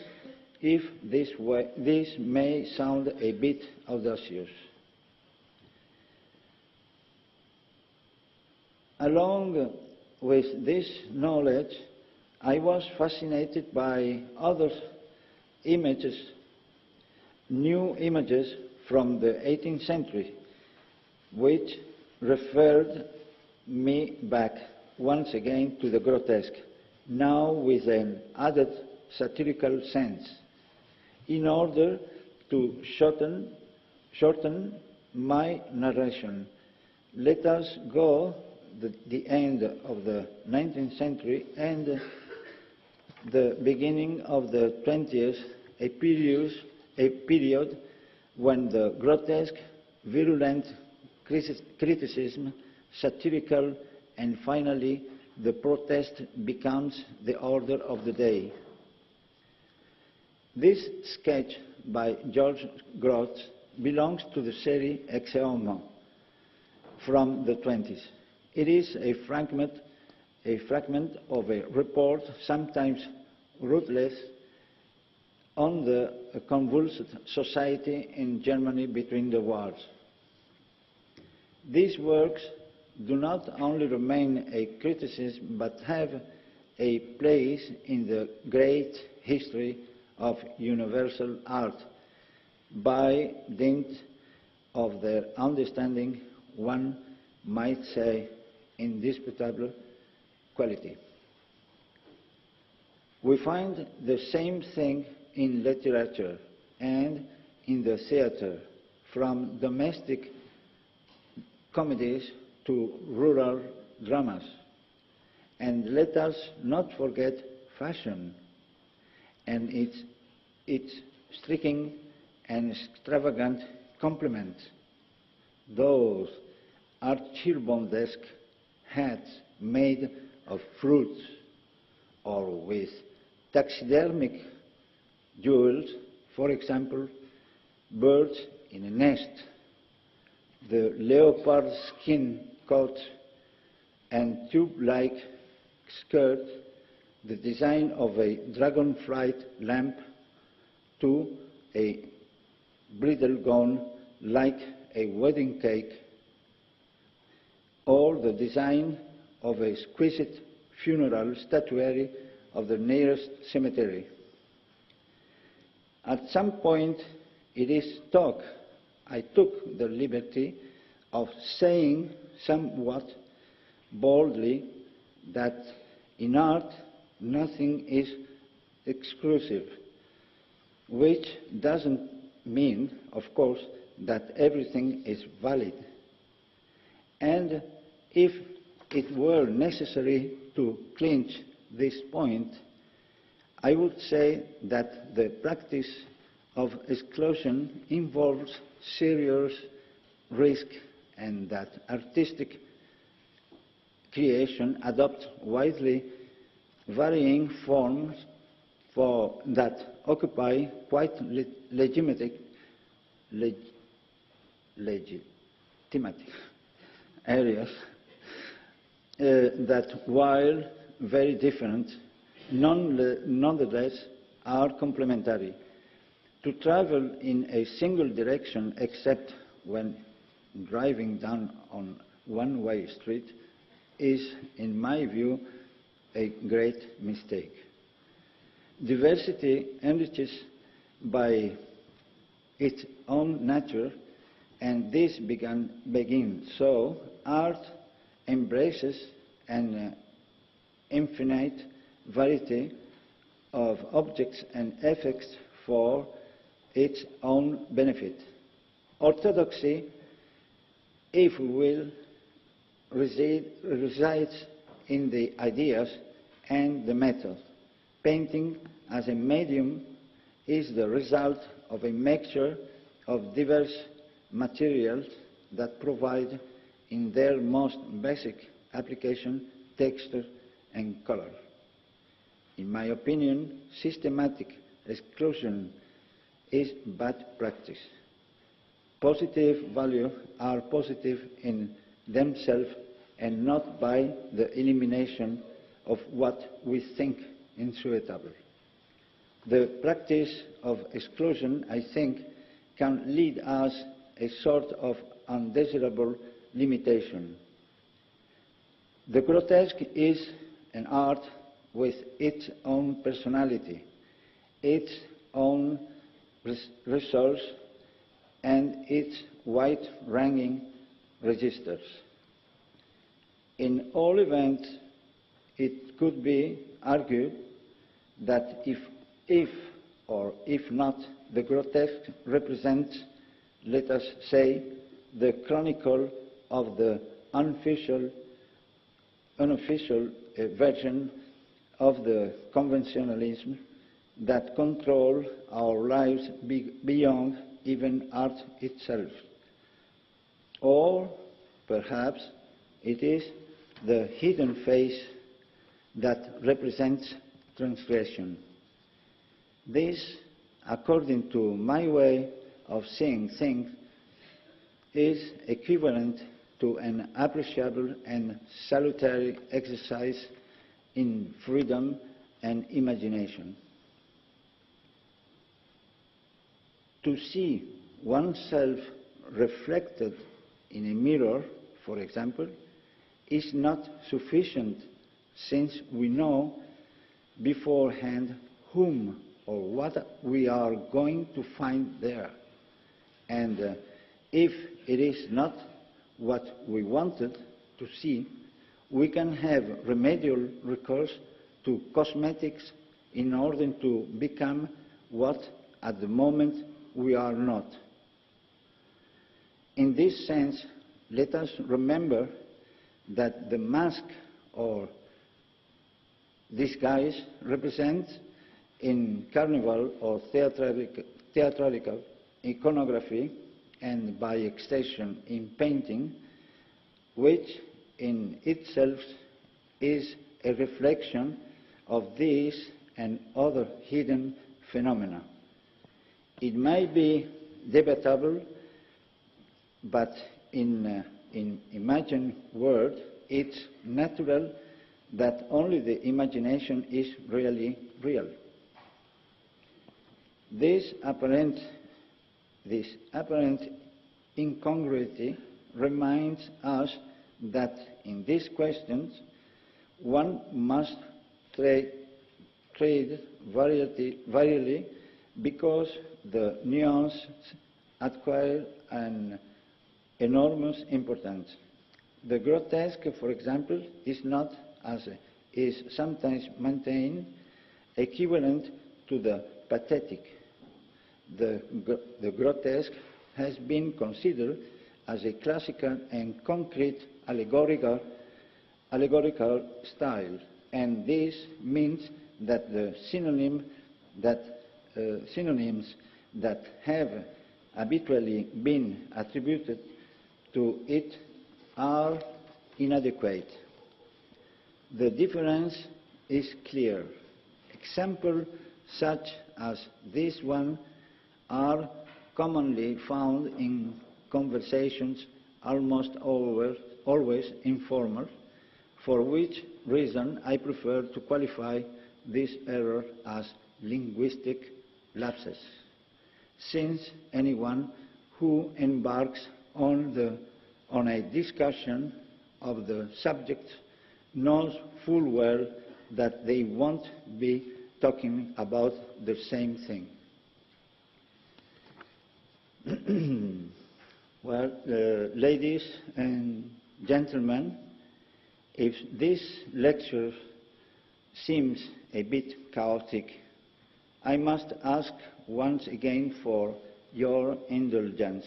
if this may sound a bit audacious. Along with this knowledge, I was fascinated by other images, new images from the 18th century, which referred me back once again to the grotesque, now with an added satirical sense, in order to shorten my narration. Let us go to the end of the 19th century and the beginning of the 20th, a period when the grotesque, virulent criticism, satirical, and finally the protest becomes the order of the day. This sketch by George Groth belongs to the series aooan from the 20s. It is a fragment of a report, sometimes ruthless, on the convulsed society in Germany between the wars. These works do not only remain a criticism, but have a place in the great history of universal art by dint of their understanding, one might say, indisputable quality. We find the same thing in literature and in the theater, from domestic comedies to rural dramas. And let us not forget fashion and its striking and extravagant complements. Those archibaldesque hats made of fruits or with taxidermic jewels, for example, birds in a nest, the leopard skin coat and tube-like skirt, the design of a dragonflight lamp to a bridal gown like a wedding cake, or the design of a exquisite funeral statuary of the nearest cemetery. At some point, I took the liberty of saying somewhat boldly that in art nothing is exclusive, which doesn't mean, of course, that everything is valid. And if it were necessary to clinch this point, I would say that the practice of exclusion involves serious risk and that artistic creation adopt widely varying forms that occupy quite legitimate areas that, while very different, nonetheless are complementary. To travel in a single direction, except when driving down on one-way street, is, in my view, a great mistake. Diversity enriches by its own nature, and this begins. So art embraces an infinite variety of objects and effects for its own benefit. Orthodoxy, if we will, resides in the ideas and the method. Painting as a medium is the result of a mixture of diverse materials that provide, in their most basic application, texture and color. In my opinion, systematic exclusion is bad practice. Positive values are positive in themselves and not by the elimination of what we think insuitable. The practice of exclusion, I think, can lead us a sort of undesirable limitation. The grotesque is an art with its own personality, its own resource, and its wide-ranging registers. In all events, it could be argued that if or if not, the grotesque represents, let us say, the chronicle of the unofficial version of the conventionalism that control our lives beyond even art itself. Or perhaps it is the hidden face that represents transgression. This, according to my way of seeing things, is equivalent to an appreciable and salutary exercise in freedom and imagination. To see oneself reflected in a mirror, for example, is not sufficient, since we know beforehand whom or what we are going to find there. And if it is not what we wanted to see, we can have remedial recourse to cosmetics in order to become what at the moment we are not. In this sense, let us remember that the mask or disguise represents in carnival or theatrical iconography, and by extension in painting, which in itself is a reflection of these and other hidden phenomena. It may be debatable, but in imagined world, it's natural that only the imagination is really real. This apparent incongruity reminds us that in these questions one must tread variously, because the nuances acquire an enormous importance. The grotesque, for example, is not, as is sometimes maintained, equivalent to the pathetic. The grotesque has been considered as a classical and concrete allegorical style, and this means that the synonyms that have habitually been attributed to it are inadequate. The difference is clear. Examples such as this one are commonly found in conversations almost always informal, for which reason I prefer to qualify this error as linguistic lapses, since anyone who embarks on a discussion of the subject knows full well that they won't be talking about the same thing. Well, ladies and gentlemen, if this lecture seems a bit chaotic, I must ask once again for your indulgence.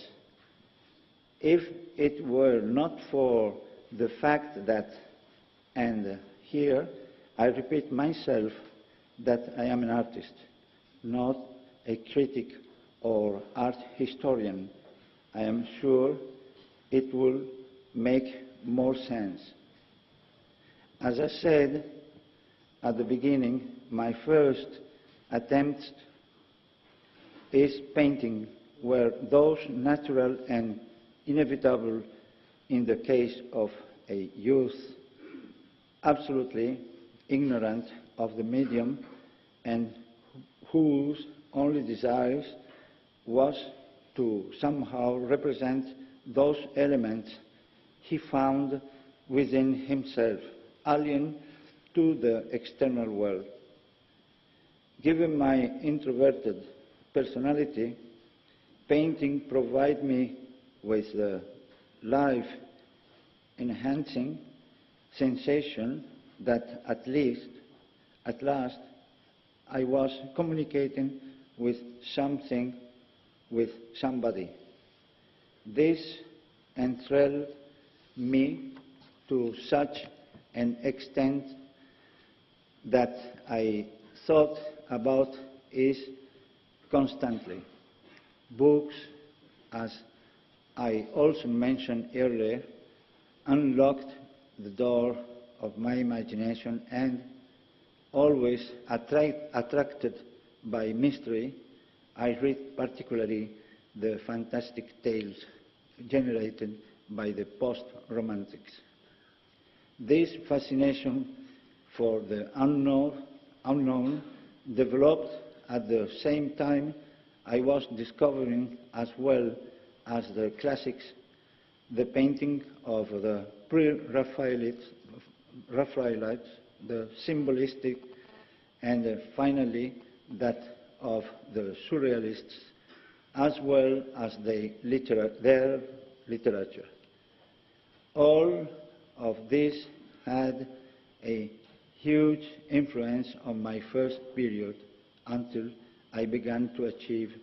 If it were not for the fact that, and here I repeat myself, that I am an artist, not a critic or art historian, I am sure it will make more sense. As I said at the beginning, my first attempt is painting were those natural and inevitable in the case of a youth absolutely ignorant of the medium and whose only desire was to somehow represent those elements he found within himself, alien to the external world. Given my introverted personality, painting provides me with the life-enhancing sensation that at last, I was communicating with something, with somebody. This enthralled me to such an extent that I thought about it constantly. Books, as I also mentioned earlier, unlocked the door of my imagination, and always attracted by mystery, I read particularly the fantastic tales generated by the post-romantics. This fascination for the unknown developed at the same time I was discovering, as well as the classics, the painting of the pre-Raphaelites, the symbolistic, and finally that of the surrealists, as well as their literature. All of this had a huge influence on my first period until I began to achieve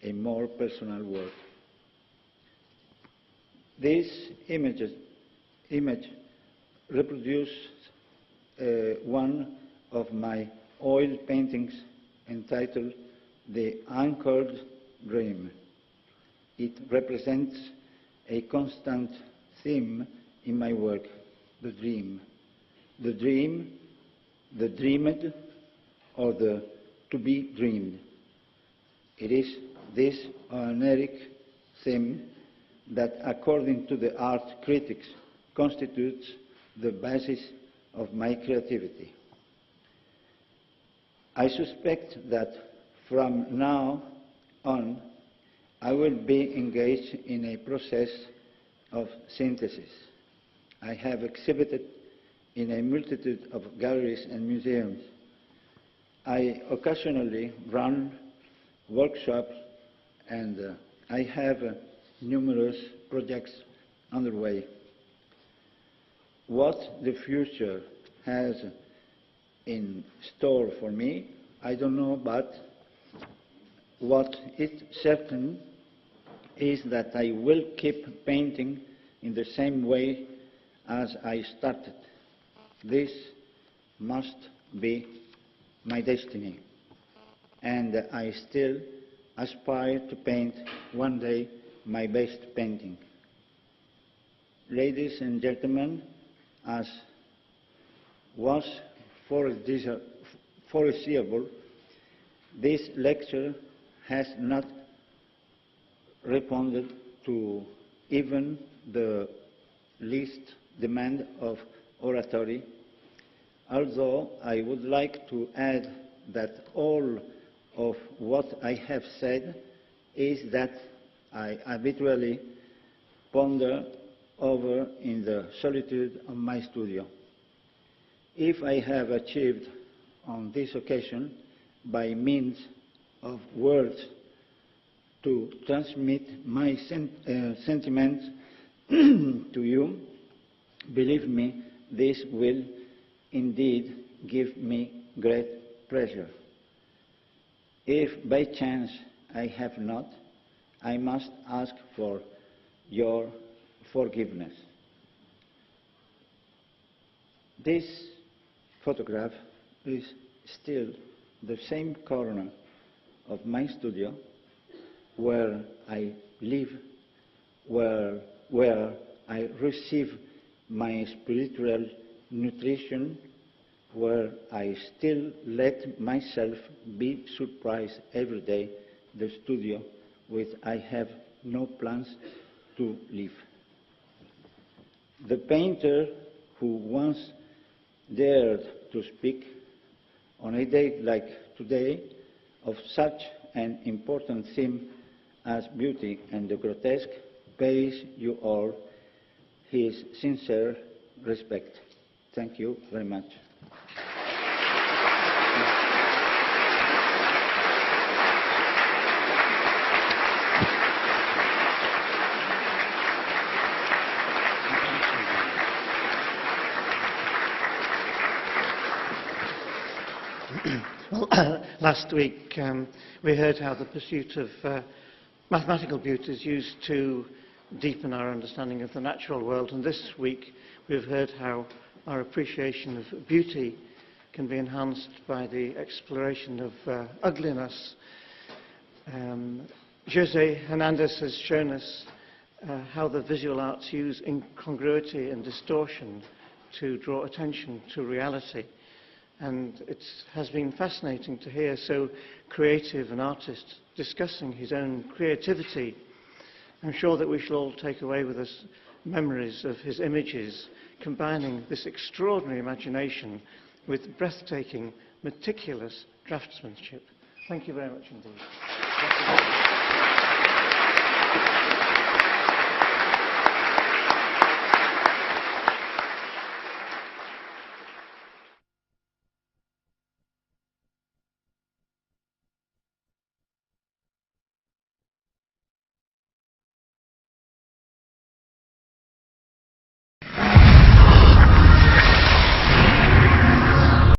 a more personal work. This image reproduces one of my oil paintings entitled The Anchored Dream. It represents a constant theme in my work, the dream. The dream, the dreamed, or the to be dreamed. It is this Homeric theme that, according to the art critics, constitutes the basis of my creativity. I suspect that from now on, I will be engaged in a process of synthesis. I have exhibited in a multitude of galleries and museums. I occasionally run workshops, and I have numerous projects underway. What the future has in store for me, I don't know, but what is certain is that I will keep painting in the same way as I started. This must be my destiny, and I still aspire to paint one day my best painting. ladies and gentlemen, as was foreseeable, this lecture has not responded to even the least demand of oratory, although I would like to add that all of what I have said is that I habitually ponder over in the solitude of my studio. If I have achieved on this occasion, by means of words, to transmit my sentiments to you, believe me, this will indeed give me great pleasure. If by chance I have not, I must ask for your forgiveness. This photograph is still the same corner of my studio where I live, where I receive my spiritual nutrition, where I still let myself be surprised every day, the studio which I have no plans to leave. The painter who once dared to speak on a day like today of such an important theme as beauty and the grotesque pays you all his sincere respect. Thank you very much. Well, last week we heard how the pursuit of mathematical beauty is used to deepen our understanding of the natural world, and this week we've heard how our appreciation of beauty can be enhanced by the exploration of ugliness. José Hernandez has shown us how the visual arts use incongruity and distortion to draw attention to reality. And it has been fascinating to hear so creative an artist discussing his own creativity. I'm sure that we shall all take away with us memories of his images, combining this extraordinary imagination with breathtaking, meticulous draftsmanship. Thank you very much indeed.